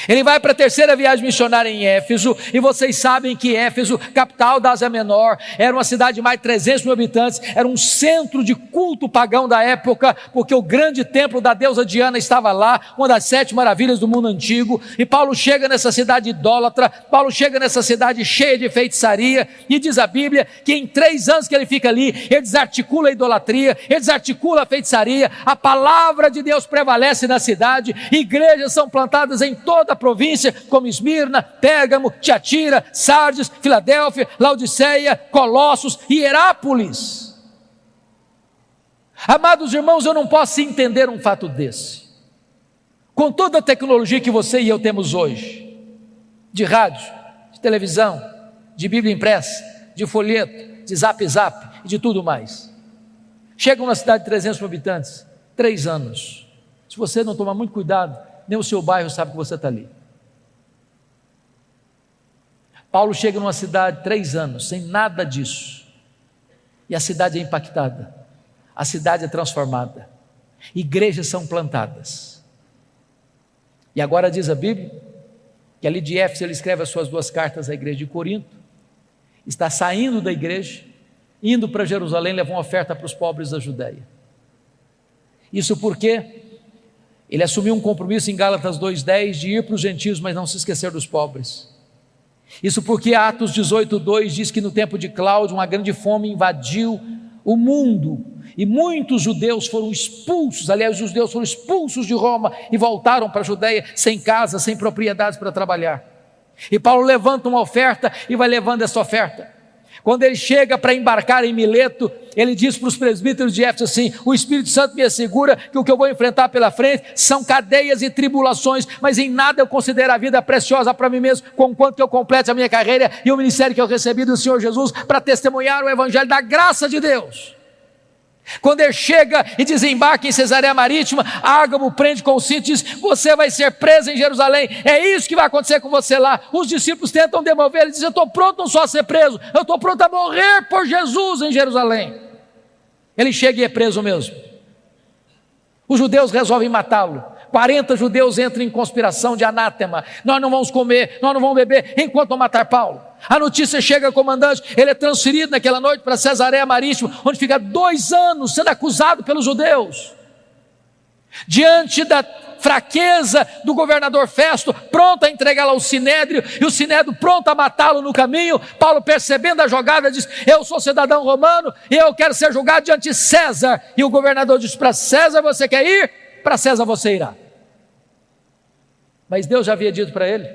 S2: Ele vai para a 3ª viagem missionária em Éfeso, e vocês sabem que Éfeso, capital da Ásia Menor, era uma cidade de mais de 300 mil habitantes, era um centro de culto pagão da época, porque o grande templo da deusa Diana estava lá, uma das 7 maravilhas do mundo antigo. E Paulo chega nessa cidade idólatra, Paulo chega nessa cidade cheia de feitiçaria, e diz a Bíblia que em 3 anos que ele fica ali, ele desarticula a idolatria, ele desarticula a feitiçaria, a palavra de Deus prevalece na cidade, igrejas são plantadas em toda a província, como Esmirna, Pérgamo, Tiatira, Sardes, Filadélfia, Laodiceia, Colossos e Herápolis. Amados irmãos, eu não posso entender um fato desse. Com toda a tecnologia que você e eu temos hoje, de rádio, de televisão, de Bíblia impressa, de folheto, de zap e de tudo mais. Chega uma cidade de 300 mil habitantes, 3 anos. Se você não tomar muito cuidado, nem o seu bairro sabe que você está ali. Paulo chega numa cidade 3 anos, sem nada disso, e a cidade é impactada, a cidade é transformada, igrejas são plantadas. E agora diz a Bíblia que ali de Éfeso ele escreve as suas 2 cartas à igreja de Corinto, está saindo da igreja, indo para Jerusalém, leva uma oferta para os pobres da Judéia. Isso porque ele assumiu um compromisso em Gálatas 2,10 de ir para os gentios, mas não se esquecer dos pobres. Isso porque Atos 18,2 diz que no tempo de Cláudio uma grande fome invadiu o mundo e muitos judeus foram expulsos, aliás os judeus foram expulsos de Roma e voltaram para a Judéia sem casa, sem propriedades para trabalhar. E Paulo levanta uma oferta e vai levando essa oferta. Quando ele chega para embarcar em Mileto, ele diz para os presbíteros de Éfeso assim: o Espírito Santo me assegura que o que eu vou enfrentar pela frente são cadeias e tribulações, mas em nada eu considero a vida preciosa para mim mesmo, conquanto eu complete a minha carreira e o ministério que eu recebi do Senhor Jesus para testemunhar o evangelho da graça de Deus. Quando ele chega e desembarca em Cesareia Marítima, Ágabo prende com o cinto e diz: você vai ser preso em Jerusalém, é isso que vai acontecer com você lá. Os discípulos tentam demover, ele diz: eu estou pronto não só a ser preso, eu estou pronto a morrer por Jesus em Jerusalém. Ele chega e é preso mesmo. Os judeus resolvem matá-lo. 40 judeus entram em conspiração de anátema: nós não vamos comer, nós não vamos beber enquanto não matar Paulo. A notícia chega ao comandante, ele é transferido naquela noite para Cesareia Marítima, onde fica 2 anos sendo acusado pelos judeus. Diante da fraqueza do governador Festo, pronto a entregá-lo ao Sinédrio, e o Sinédrio pronto a matá-lo no caminho, Paulo, percebendo a jogada, diz: eu sou cidadão romano e eu quero ser julgado diante de César. E o governador diz: para César você quer ir? Para César você irá. Mas Deus já havia dito para ele,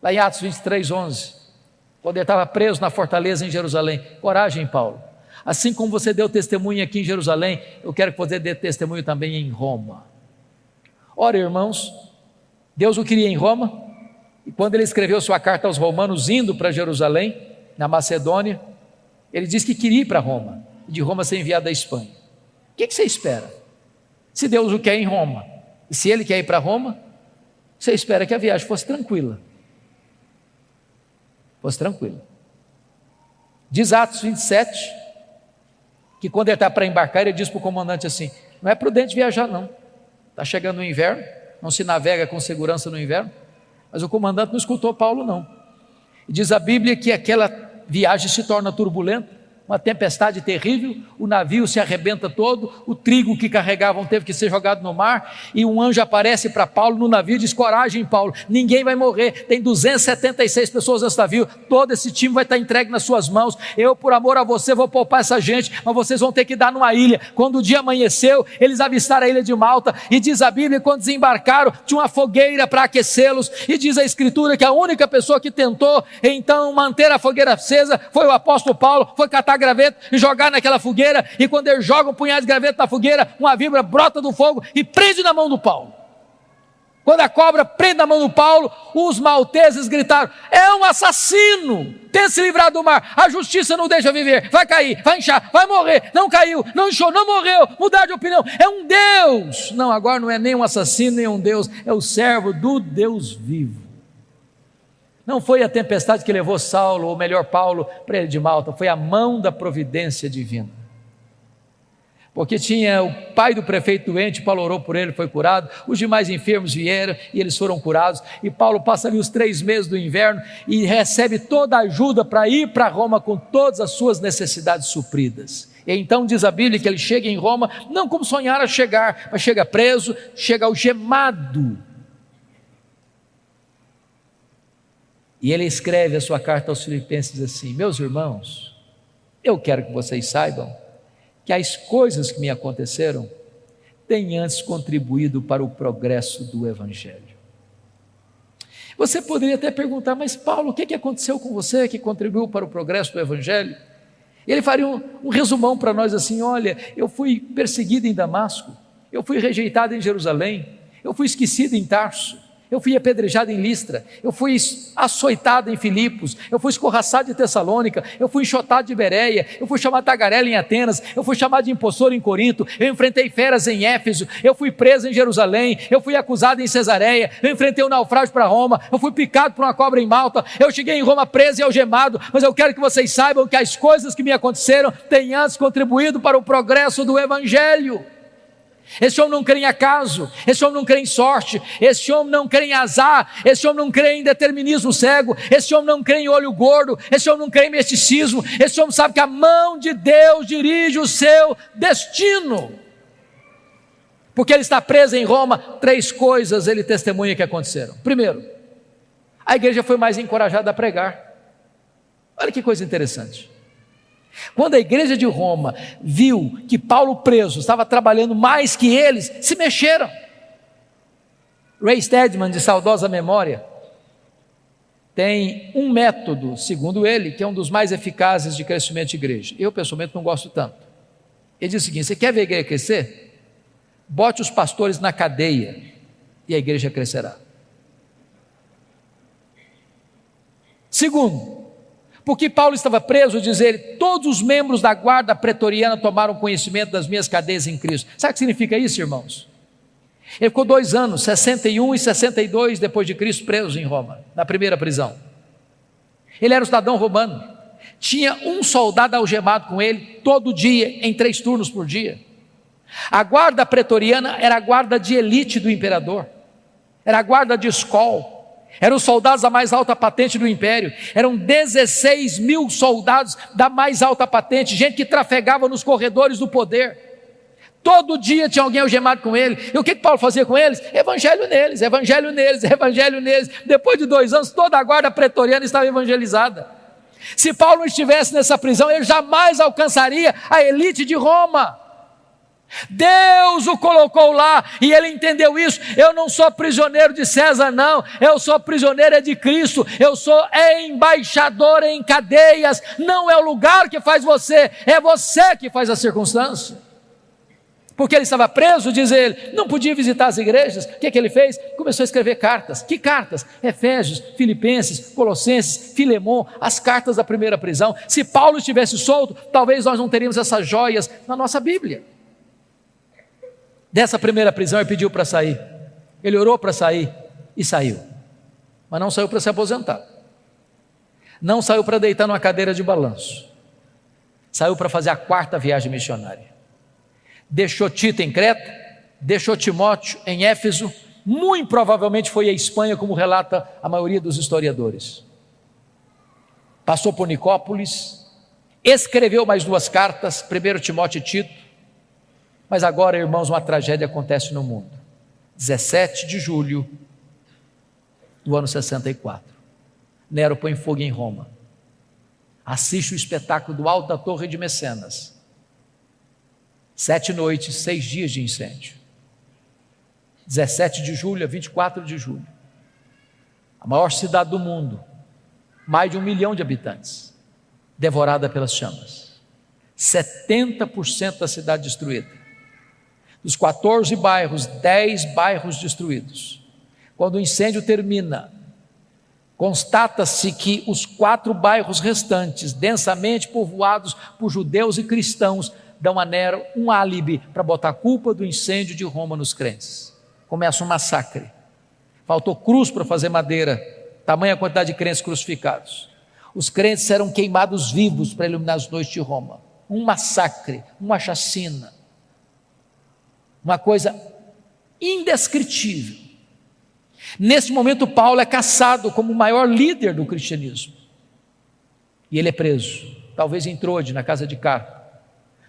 S2: lá em Atos 23:11, quando ele estava preso na fortaleza em Jerusalém: coragem, Paulo, assim como você deu testemunho aqui em Jerusalém, eu quero que você dê testemunho também em Roma. Ora, irmãos, Deus o queria em Roma, e quando ele escreveu sua carta aos romanos, indo para Jerusalém, na Macedônia, ele disse que queria ir para Roma, e de Roma ser enviado à Espanha. O que você espera? Se Deus o quer em Roma, e se ele quer ir para Roma, você espera que a viagem fosse tranquila. Fosse tranquilo. Diz Atos 27, que quando ele está para embarcar, ele diz para o comandante assim: não é prudente viajar não, está chegando o inverno, não se navega com segurança no inverno. Mas o comandante não escutou Paulo não, e diz a Bíblia que aquela viagem se torna turbulenta, uma tempestade terrível, o navio se arrebenta todo, o trigo que carregavam teve que ser jogado no mar, e um anjo aparece para Paulo no navio e diz: coragem, Paulo, ninguém vai morrer, tem 276 pessoas nesse navio, todo esse time vai estar entregue nas suas mãos, eu por amor a você vou poupar essa gente, mas vocês vão ter que dar numa ilha. Quando o dia amanheceu, eles avistaram a ilha de Malta, e diz a Bíblia, quando desembarcaram, tinha uma fogueira para aquecê-los, e diz a Escritura que a única pessoa que tentou então manter a fogueira acesa foi o apóstolo Paulo, foi catar cortar graveto e jogar naquela fogueira, e quando ele joga um punhado de graveto na fogueira, uma víbora brota do fogo e prende na mão do Paulo. Quando a cobra prende na mão do Paulo, os malteses gritaram: é um assassino, tenta se livrar do mar, a justiça não deixa viver, vai cair, vai inchar, vai morrer, não caiu, não inchou, não morreu, mudar de opinião, é um Deus. Não, agora não é nem um assassino, nem um Deus, é o servo do Deus vivo. Não foi a tempestade que levou Saulo, ou melhor Paulo, para ele de Malta, foi a mão da providência divina. Porque tinha o pai do prefeito doente, Paulo orou por ele, foi curado, os demais enfermos vieram e eles foram curados, e Paulo passa ali os 3 meses do inverno e recebe toda a ajuda para ir para Roma com todas as suas necessidades supridas. E então diz a Bíblia que ele chega em Roma, não como sonhara chegar, mas chega preso, chega algemado. E ele escreve a sua carta aos Filipenses assim: meus irmãos, eu quero que vocês saibam que as coisas que me aconteceram têm antes contribuído para o progresso do Evangelho. Você poderia até perguntar: mas Paulo, o que aconteceu com você que contribuiu para o progresso do Evangelho? E ele faria um resumão para nós assim: olha, eu fui perseguido em Damasco, eu fui rejeitado em Jerusalém, eu fui esquecido em Tarso, eu fui apedrejado em Listra, eu fui açoitado em Filipos, eu fui escorraçado de Tessalônica, eu fui enxotado de Bereia, eu fui chamado de tagarela em Atenas, eu fui chamado de impostor em Corinto, eu enfrentei feras em Éfeso, eu fui preso em Jerusalém, eu fui acusado em Cesareia, eu enfrentei um naufrágio para Roma, eu fui picado por uma cobra em Malta, eu cheguei em Roma preso e algemado, mas eu quero que vocês saibam que as coisas que me aconteceram têm antes contribuído para o progresso do Evangelho. Esse homem não crê em acaso, esse homem não crê em sorte, esse homem não crê em azar, esse homem não crê em determinismo cego, esse homem não crê em olho gordo, esse homem não crê em misticismo, esse homem sabe que a mão de Deus dirige o seu destino. Porque ele está preso em Roma, 3 coisas ele testemunha que aconteceram. Primeiro, a igreja foi mais encorajada a pregar. Olha que coisa interessante. Quando a igreja de Roma viu que Paulo preso estava trabalhando mais que eles, se mexeram. Ray Stedman, de saudosa memória, tem um método, segundo ele, que é um dos mais eficazes de crescimento de igreja. Eu pessoalmente não gosto tanto. Ele diz o seguinte: você quer ver a igreja crescer? Bote os pastores na cadeia e a igreja crescerá. Segundo, porque Paulo estava preso, diz ele, todos os membros da guarda pretoriana tomaram conhecimento das minhas cadeias em Cristo. Sabe o que significa isso, irmãos? Ele ficou 2 anos, 61 e 62 depois de Cristo, preso em Roma, na primeira prisão. Ele era um cidadão romano, tinha um soldado algemado com ele, todo dia, em 3 turnos por dia. A guarda pretoriana era a guarda de elite do imperador, era a guarda de escola. Eram soldados da mais alta patente do império, eram 16 mil soldados da mais alta patente, gente que trafegava nos corredores do poder. Todo dia tinha alguém algemado com ele. E o que Paulo fazia com eles? Evangelho neles, evangelho neles, evangelho neles. Depois de 2 anos, toda a guarda pretoriana estava evangelizada. Se Paulo não estivesse nessa prisão, ele jamais alcançaria a elite de Roma. Deus o colocou lá e ele entendeu isso. Eu não sou prisioneiro de César, não, eu sou prisioneiro de Cristo, eu sou embaixador em cadeias. Não é o lugar que faz você, é você que faz a circunstância. Porque ele estava preso, diz ele, não podia visitar as igrejas. O que ele fez? Começou a escrever cartas. Que cartas? Efésios, Filipenses, Colossenses, Filemon, as cartas da primeira prisão. Se Paulo estivesse solto, talvez nós não teríamos essas joias na nossa Bíblia. Dessa primeira prisão ele pediu para sair, ele orou para sair e saiu, mas não saiu para se aposentar, não saiu para deitar numa cadeira de balanço, saiu para fazer a 4ª viagem missionária. Deixou Tito em Creta, deixou Timóteo em Éfeso, muito provavelmente foi à Espanha, como relata a maioria dos historiadores. Passou por Nicópolis, escreveu mais 2 cartas, 1 Timóteo e Tito. Mas agora, irmãos, uma tragédia acontece no mundo. 17 de julho do ano 64. Nero põe fogo em Roma. Assiste o espetáculo do alto da Torre de Mecenas. 7 noites, 6 dias de incêndio. 17 de julho a 24 de julho. A maior cidade do mundo, mais de 1 milhão de habitantes, devorada pelas chamas. 70% da cidade destruída. Dos 14 bairros, 10 bairros destruídos. Quando o incêndio termina, constata-se que os 4 bairros restantes, densamente povoados por judeus e cristãos, dão a Nero um álibi para botar a culpa do incêndio de Roma nos crentes. Começa um massacre. Faltou cruz para fazer madeira, tamanha quantidade de crentes crucificados. Os crentes eram queimados vivos para iluminar as noites de Roma. Um massacre, uma chacina, uma coisa indescritível. Nesse momento, Paulo é caçado como o maior líder do cristianismo. E ele é preso, talvez em Trode, na casa de Carpo.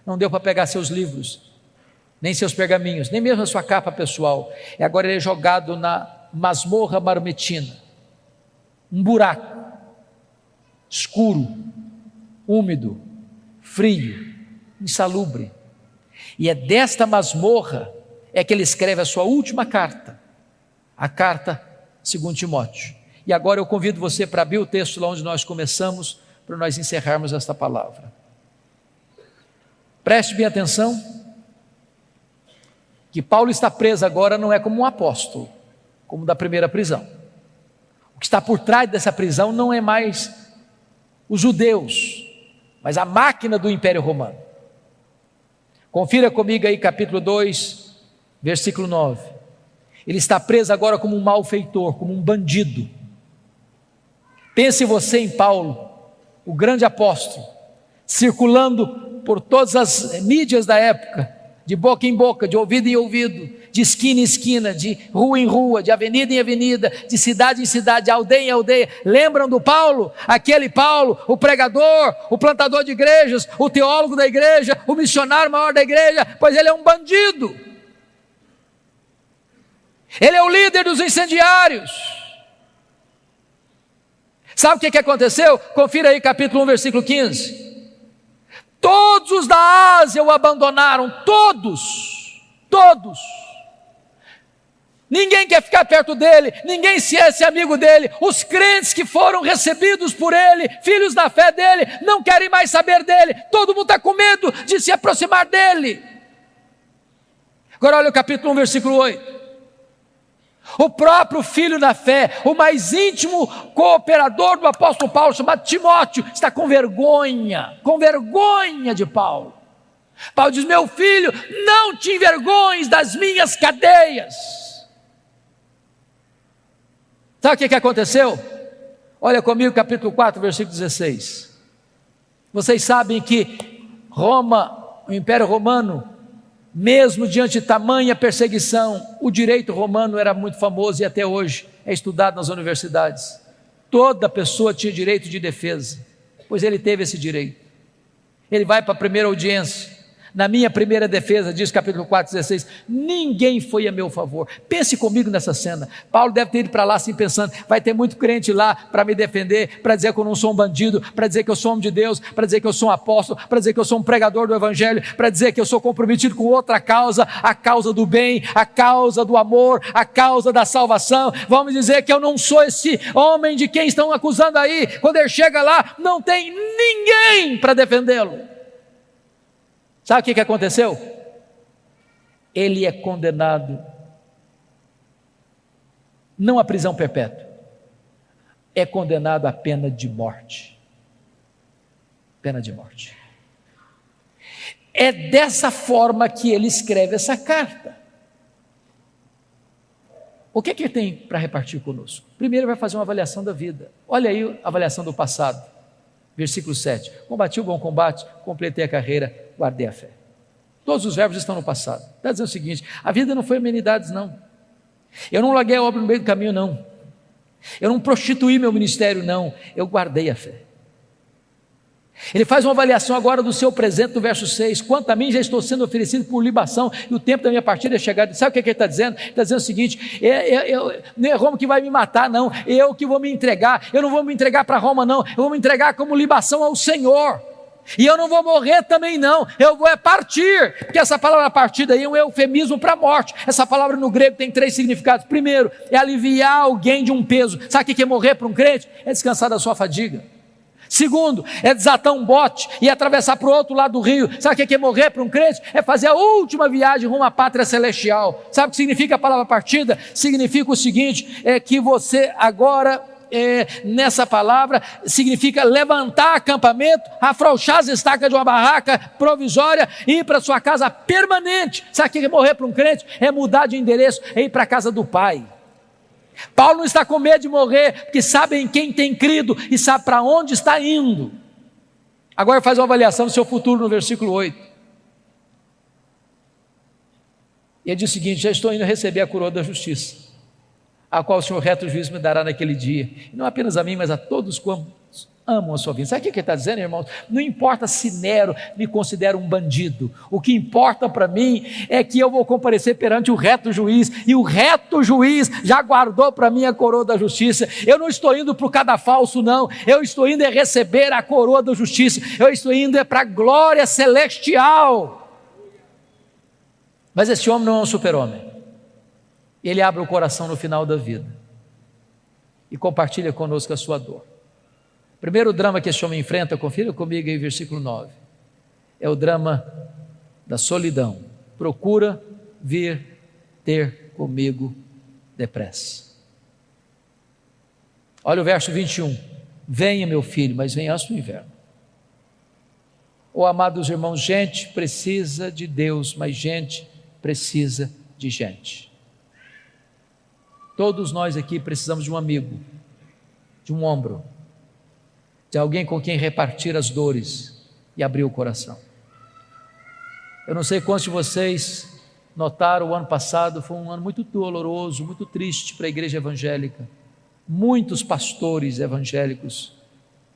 S2: Não deu para pegar seus livros, nem seus pergaminhos, nem mesmo a sua capa pessoal. E agora ele é jogado na masmorra marometina. Um buraco, escuro, úmido, frio, insalubre. E é desta masmorra é que ele escreve a sua última carta, a carta segundo Timóteo. E agora eu convido você para abrir o texto lá onde nós começamos, para nós encerrarmos esta palavra. Preste bem atenção, que Paulo está preso agora não é como um apóstolo, como da primeira prisão. O que está por trás dessa prisão não é mais os judeus, mas a máquina do Império Romano. Confira comigo aí capítulo 2, versículo 9. Ele está preso agora como um malfeitor, como um bandido. Pense você em Paulo, o grande apóstolo, circulando por todas as mídias da época, de boca em boca, de ouvido em ouvido, de esquina em esquina, de rua em rua, de avenida em avenida, de cidade em cidade, de aldeia em aldeia. Lembram do Paulo? Aquele Paulo, o pregador, o plantador de igrejas, o teólogo da igreja, o missionário maior da igreja, pois ele é um bandido. Ele é o líder dos incendiários. Sabe o que aconteceu? Confira aí capítulo 1, versículo 15. Todos os da Ásia o abandonaram, todos. Ninguém quer ficar perto dele, ninguém se é amigo dele. Os crentes que foram recebidos por ele, filhos da fé dele, não querem mais saber dele. Todo mundo está com medo de se aproximar dele. Agora olha o capítulo 1, versículo 8. O próprio filho da fé, o mais íntimo cooperador do apóstolo Paulo, chamado Timóteo, está com vergonha de Paulo. Paulo diz: meu filho, não te envergonhes das minhas cadeias. Sabe o que aconteceu? Olha comigo capítulo 4, versículo 16. Vocês sabem que Roma, o Império Romano, mesmo diante de tamanha perseguição, o direito romano era muito famoso e até hoje é estudado nas universidades. Toda pessoa tinha direito de defesa, pois ele teve esse direito. Ele vai para a primeira audiência. Na minha primeira defesa, diz capítulo 4, 16, ninguém foi a meu favor. Pense comigo nessa cena. Paulo deve ter ido para lá assim pensando: vai ter muito crente lá para me defender, para dizer que eu não sou um bandido, para dizer que eu sou homem de Deus, para dizer que eu sou um apóstolo, para dizer que eu sou um pregador do evangelho, para dizer que eu sou comprometido com outra causa, a causa do bem, a causa do amor, a causa da salvação. Vamos dizer que eu não sou esse homem de quem estão acusando aí. Quando ele chega lá, não tem ninguém para defendê-lo. Sabe o que aconteceu? Ele é condenado, não à prisão perpétua, é condenado à pena de morte. Pena de morte. É dessa forma que ele escreve essa carta. O que ele tem para repartir conosco? Primeiro ele vai fazer uma avaliação da vida. Olha aí a avaliação do passado. Versículo 7. Combati o bom combate, completei a carreira, guardei a fé. Todos os verbos estão no passado. Está dizendo o seguinte: a vida não foi amenidades, não. Eu não larguei a obra no meio do caminho, não. Eu não prostituí meu ministério, não. Eu guardei a fé. Ele faz uma avaliação agora do seu presente no verso 6. Quanto a mim, já estou sendo oferecido por libação, e o tempo da minha partida é chegado. Sabe o que ele está dizendo? Ele está dizendo o seguinte: não é Roma que vai me matar, não. Eu que vou me entregar. Eu não vou me entregar para Roma, não. Eu vou me entregar como libação ao Senhor. E eu não vou morrer também, não. Eu vou partir, porque essa palavra partida aí é um eufemismo para a morte. Essa palavra no grego tem 3 significados. Primeiro, é aliviar alguém de um peso. Sabe o que é morrer para um crente? É descansar da sua fadiga. Segundo, é desatar um bote e atravessar para o outro lado do rio. Sabe o que é morrer para um crente? É fazer a última viagem rumo à pátria celestial. Sabe o que significa a palavra partida? Significa o seguinte, é que você agora, nessa palavra, significa levantar acampamento, afrouxar as estacas de uma barraca provisória e ir para sua casa permanente. Sabe o que é morrer para um crente? É mudar de endereço, é ir para a casa do Pai. Paulo não está com medo de morrer, porque sabe em quem tem crido e sabe para onde está indo. Agora faz uma avaliação do seu futuro no versículo 8. E ele diz o seguinte: já estou indo receber a coroa da justiça, a qual o Senhor reto juiz me dará naquele dia, e não apenas a mim, mas a todos quantos amam a sua vida. Sabe o que ele está dizendo, irmãos? Não importa se Nero me considera um bandido, o que importa para mim é que eu vou comparecer perante o reto juiz, e o reto juiz já guardou para mim a coroa da justiça. Eu não estou indo para o cadafalso, não, eu estou indo receber a coroa da justiça, eu estou indo para a glória celestial. Mas esse homem não é um super-homem. Ele abre o coração no final da vida e compartilha conosco a sua dor. Primeiro drama que esse homem enfrenta, confira comigo aí, versículo 9, é o drama da solidão. Procura vir ter comigo depressa. Olha o verso 21. Venha, meu filho, mas venha antes do inverno. Amados irmãos, gente precisa de Deus, mas gente precisa de gente. Todos nós aqui precisamos de um amigo, de um ombro, de alguém com quem repartir as dores e abrir o coração. Eu não sei quantos de vocês notaram, o ano passado foi um ano muito doloroso, muito triste para a igreja evangélica. Muitos pastores evangélicos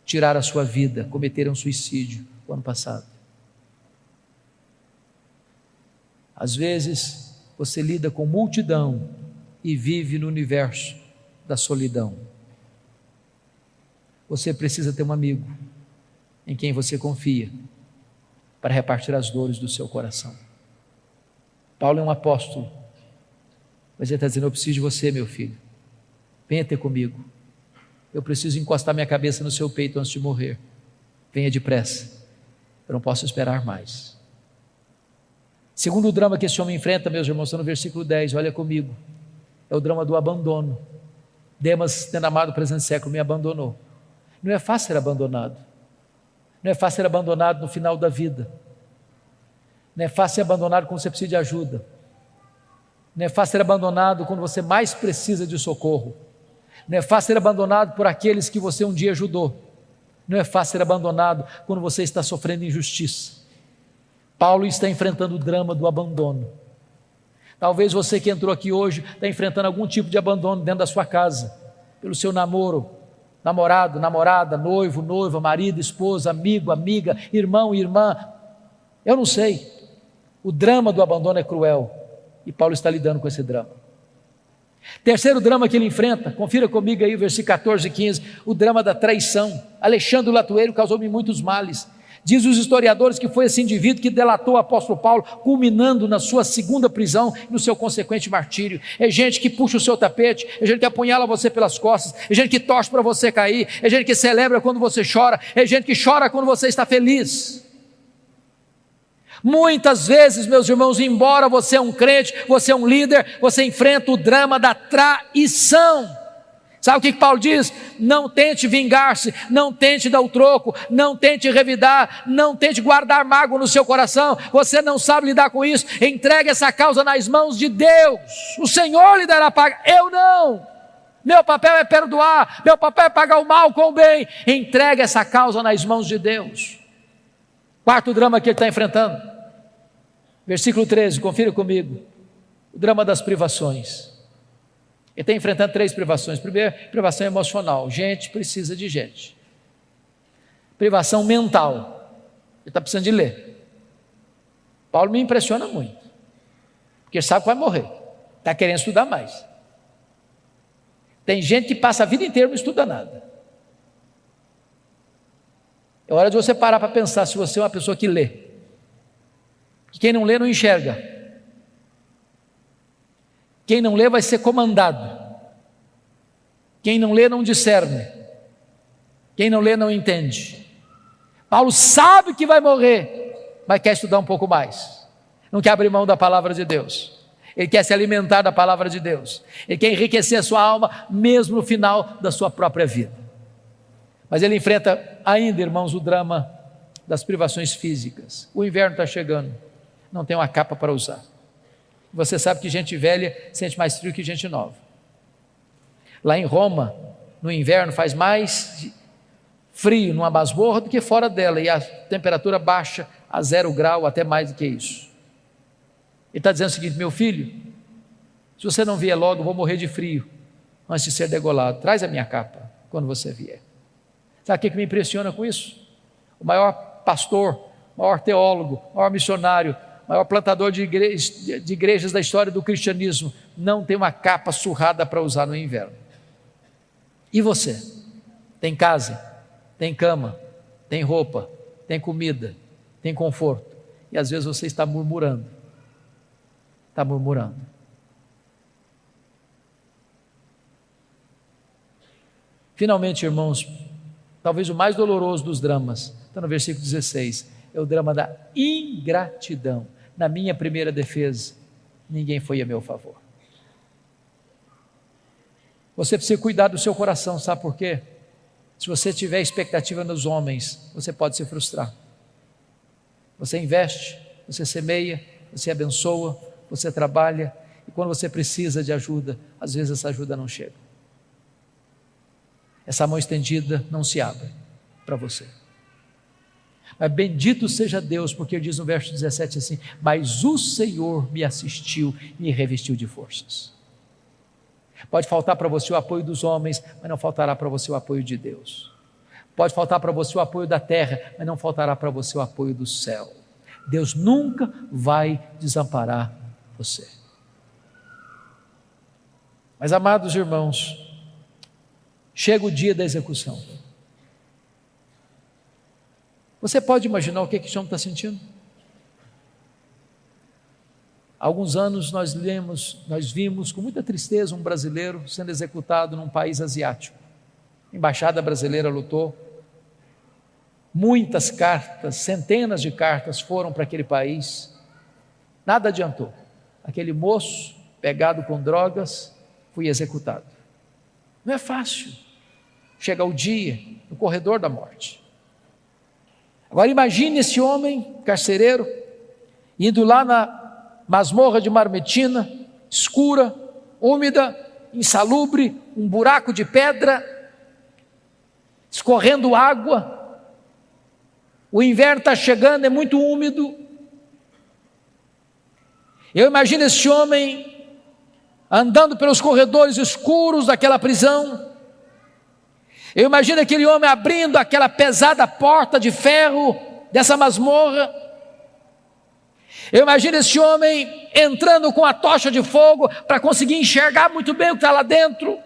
S2: tiraram a sua vida, cometeram suicídio o ano passado. Às vezes você lida com multidão e vive no universo da solidão. Você precisa ter um amigo em quem você confia para repartir as dores do seu coração. Paulo é um apóstolo, mas ele está dizendo: eu preciso de você, meu filho, venha ter comigo, eu preciso encostar minha cabeça no seu peito antes de morrer, venha depressa, eu não posso esperar mais. Segundo drama que esse homem enfrenta, meus irmãos, está no versículo 10, olha comigo, é o drama do abandono. Demas, tendo amado o presente século, me abandonou. Não é fácil ser abandonado, não é fácil ser abandonado no final da vida, não é fácil ser abandonado quando você precisa de ajuda, não é fácil ser abandonado quando você mais precisa de socorro, não é fácil ser abandonado por aqueles que você um dia ajudou, não é fácil ser abandonado quando você está sofrendo injustiça. Paulo está enfrentando o drama do abandono. Talvez você que entrou aqui hoje está enfrentando algum tipo de abandono dentro da sua casa, pelo seu namoro, namorado, namorada, noivo, noiva, marido, esposa, amigo, amiga, irmão, irmã, eu não sei. O drama do abandono é cruel e Paulo está lidando com esse drama. Terceiro drama que ele enfrenta, confira comigo aí, versículo 14 e 15, o drama da traição. Alexandre o Latueiro causou-me muitos males. Diz os historiadores que foi esse indivíduo que delatou o apóstolo Paulo, culminando na sua segunda prisão e no seu consequente martírio. É gente que puxa o seu tapete, é gente que apunhala você pelas costas, é gente que torce para você cair, é gente que celebra quando você chora, é gente que chora quando você está feliz. Muitas vezes, meus irmãos, embora você é um crente, você é um líder, você enfrenta o drama da traição. Sabe o que Paulo diz? Não tente vingar-se, não tente dar o troco, não tente revidar, não tente guardar mágoa no seu coração. Você não sabe lidar com isso, entregue essa causa nas mãos de Deus. O Senhor lhe dará paga, eu não. Meu papel é perdoar, meu papel é pagar o mal com o bem. Entregue essa causa nas mãos de Deus. Quarto drama que ele está enfrentando, versículo 13, confira comigo, o drama das privações. Ele está enfrentando 3 privações. Primeiro, privação emocional, gente precisa de gente. Privação mental, ele está precisando de ler. Paulo me impressiona muito, porque sabe que vai morrer, está querendo estudar mais. Tem gente que passa a vida inteira e não estuda nada. É hora de você parar para pensar se você é uma pessoa que lê. Quem não lê não enxerga. Quem não lê vai ser comandado. Quem não lê não discerne. Quem não lê não entende. Paulo sabe que vai morrer, mas quer estudar um pouco mais. Não quer abrir mão da palavra de Deus. Ele quer se alimentar da palavra de Deus. Ele quer enriquecer a sua alma, mesmo no final da sua própria vida. Mas ele enfrenta ainda, irmãos, o drama das privações físicas. O inverno está chegando, não tem uma capa para usar. Você sabe que gente velha sente mais frio que gente nova. Lá em Roma, no inverno, faz mais frio numa masmorra do que fora dela, e a temperatura baixa a 0 grau, até mais do que isso. Ele está dizendo o seguinte: meu filho, se você não vier logo, eu vou morrer de frio antes de ser degolado. Traz a minha capa quando você vier. Sabe o que me impressiona com isso? O maior pastor, maior teólogo, maior missionário, maior plantador de igrejas da história do cristianismo, não tem uma capa surrada para usar no inverno. E você? Tem casa, tem cama, tem roupa, tem comida, tem conforto, e às vezes você está murmurando. Está murmurando. Finalmente, irmãos, talvez o mais doloroso dos dramas, está no versículo 16, é o drama da ingratidão. Na minha primeira defesa, ninguém foi a meu favor. Você precisa cuidar do seu coração, sabe por quê? Se você tiver expectativa nos homens, você pode se frustrar. Você investe, você semeia, você abençoa, você trabalha, e quando você precisa de ajuda, às vezes essa ajuda não chega. Essa mão estendida não se abre para você. Mas bendito seja Deus, porque diz no verso 17 assim: mas o Senhor me assistiu e me revestiu de forças. Pode faltar para você o apoio dos homens, mas não faltará para você o apoio de Deus. Pode faltar para você o apoio da terra, mas não faltará para você o apoio do céu. Deus nunca vai desamparar você. Mas, amados irmãos, chega o dia da execução. Você pode imaginar o que João está sentindo? Há alguns anos nós vimos com muita tristeza um brasileiro sendo executado num país asiático. A embaixada brasileira lutou. Muitas cartas, centenas de cartas foram para aquele país. Nada adiantou. Aquele moço, pegado com drogas, foi executado. Não é fácil. Chega o dia, no corredor da morte. Agora imagine esse homem, carcereiro, indo lá na masmorra de Marmetina, escura, úmida, insalubre, um buraco de pedra, escorrendo água. O inverno está chegando, é muito úmido. Eu imagino esse homem andando pelos corredores escuros daquela prisão. Eu imagino aquele homem abrindo aquela pesada porta de ferro dessa masmorra. Eu imagino esse homem entrando com a tocha de fogo para conseguir enxergar muito bem o que está lá dentro.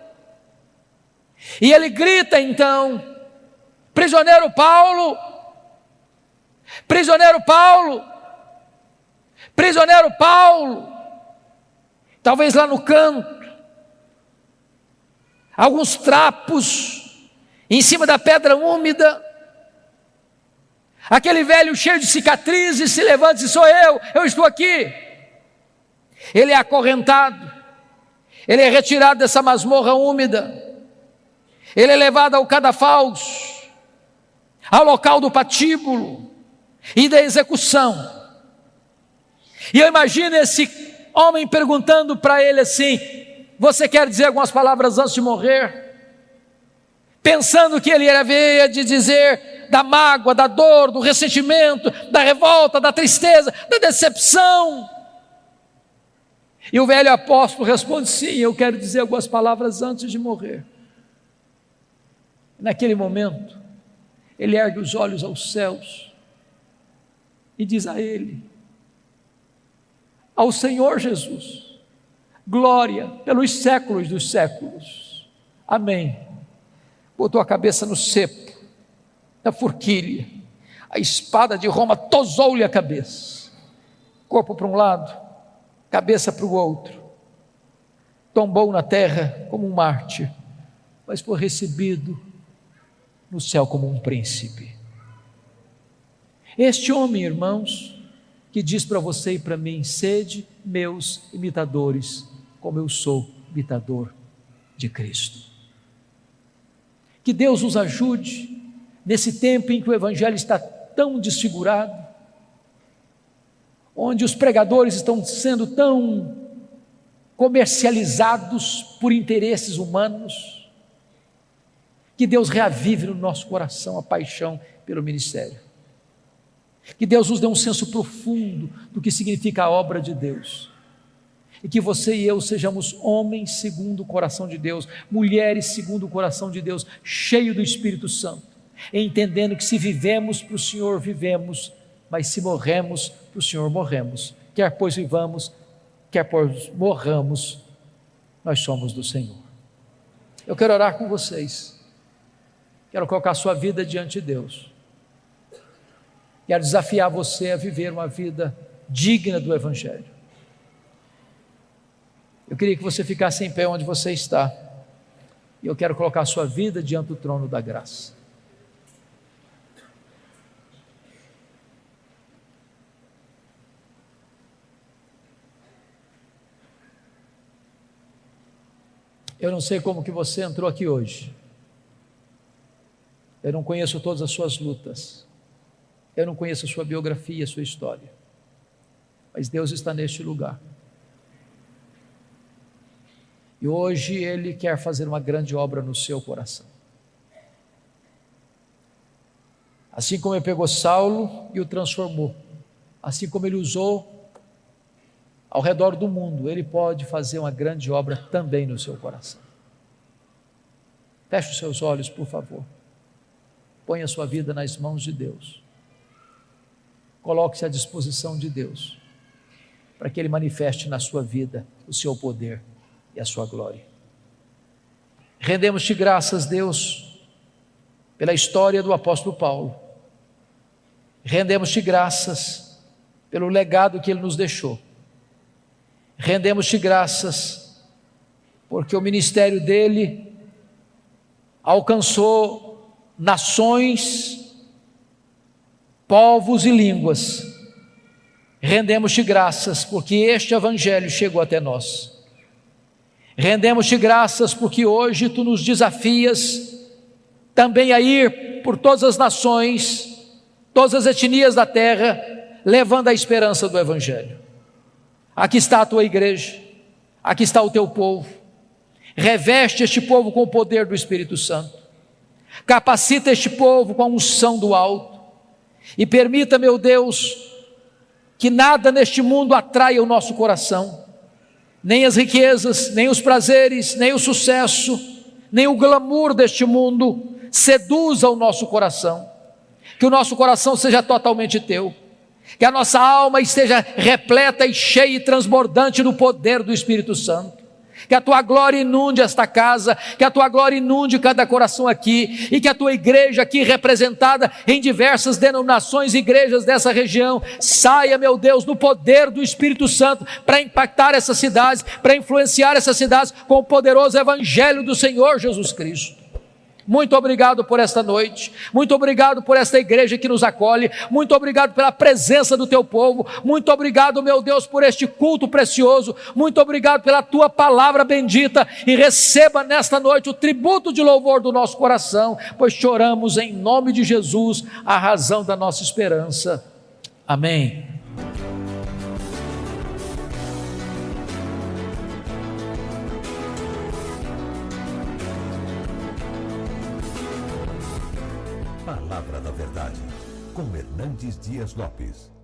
S2: E ele grita então: prisioneiro Paulo, prisioneiro Paulo, prisioneiro Paulo. Talvez lá no canto, alguns trapos em cima da pedra úmida. Aquele velho cheio de cicatrizes se levanta e diz: sou eu estou aqui. Ele é acorrentado, ele é retirado dessa masmorra úmida, ele é levado ao cadafalso, ao local do patíbulo e da execução. E eu imagino esse homem perguntando para ele assim: você quer dizer algumas palavras antes de morrer? Pensando que ele havia de dizer da mágoa, da dor, do ressentimento, da revolta, da tristeza, da decepção. E o velho apóstolo responde: sim, eu quero dizer algumas palavras antes de morrer. Naquele momento, ele ergue os olhos aos céus e diz a ele: ao Senhor Jesus, glória pelos séculos dos séculos. Amém. Botou a cabeça no cepo, na forquilha, a espada de Roma tosou-lhe a cabeça, corpo para um lado, cabeça para o outro, tombou na terra como um mártir, mas foi recebido no céu como um príncipe. Este homem, irmãos, que diz para você e para mim: sede meus imitadores, como eu sou imitador de Cristo. Que Deus nos ajude nesse tempo em que o Evangelho está tão desfigurado, onde os pregadores estão sendo tão comercializados por interesses humanos. Que Deus reavive no nosso coração a paixão pelo ministério. Que Deus nos dê um senso profundo do que significa a obra de Deus. E que você e eu sejamos homens segundo o coração de Deus, mulheres segundo o coração de Deus, cheios do Espírito Santo, entendendo que se vivemos para o Senhor, vivemos, mas se morremos para o Senhor, morremos. Quer pois vivamos, quer pois morramos, nós somos do Senhor. Eu quero orar com vocês, quero colocar a sua vida diante de Deus, quero desafiar você a viver uma vida digna do Evangelho. Eu queria que você ficasse em pé onde você está, e eu quero colocar a sua vida diante do trono da graça. Eu não sei como que você entrou aqui hoje, eu não conheço todas as suas lutas, eu não conheço a sua biografia, a sua história, mas Deus está neste lugar, e hoje Ele quer fazer uma grande obra no seu coração. Assim como Ele pegou Saulo e o transformou, assim como Ele usou ao redor do mundo, Ele pode fazer uma grande obra também no seu coração. Feche os seus olhos, por favor. Ponha a sua vida nas mãos de Deus. Coloque-se à disposição de Deus, para que Ele manifeste na sua vida o seu poder e a sua glória. Rendemos-te graças, Deus, pela história do apóstolo Paulo. Rendemos-te graças pelo legado que ele nos deixou. Rendemos-te graças porque o ministério dele alcançou nações, povos e línguas. Rendemos-te graças porque este evangelho chegou até nós. Rendemos-te graças porque hoje tu nos desafias também a ir por todas as nações, todas as etnias da terra, levando a esperança do evangelho. Aqui está a tua igreja, aqui está o teu povo. Reveste este povo com o poder do Espírito Santo, capacita este povo com a unção do alto, e permita, meu Deus, que nada neste mundo atraia o nosso coração, nem as riquezas, nem os prazeres, nem o sucesso, nem o glamour deste mundo seduza o nosso coração. Que o nosso coração seja totalmente teu, que a nossa alma esteja repleta e cheia e transbordante do poder do Espírito Santo, que a tua glória inunde esta casa, que a tua glória inunde cada coração aqui, e que a tua igreja aqui representada em diversas denominações e igrejas dessa região, saia, meu Deus, no poder do Espírito Santo, para impactar essas cidades, para influenciar essas cidades com o poderoso evangelho do Senhor Jesus Cristo. Muito obrigado por esta noite, muito obrigado por esta igreja que nos acolhe, muito obrigado pela presença do teu povo, muito obrigado, meu Deus, por este culto precioso, muito obrigado pela tua palavra bendita, e receba nesta noite o tributo de louvor do nosso coração, pois choramos em nome de Jesus, a razão da nossa esperança. Amém.
S1: Palavra da Verdade, com Hernandes Dias Lopes.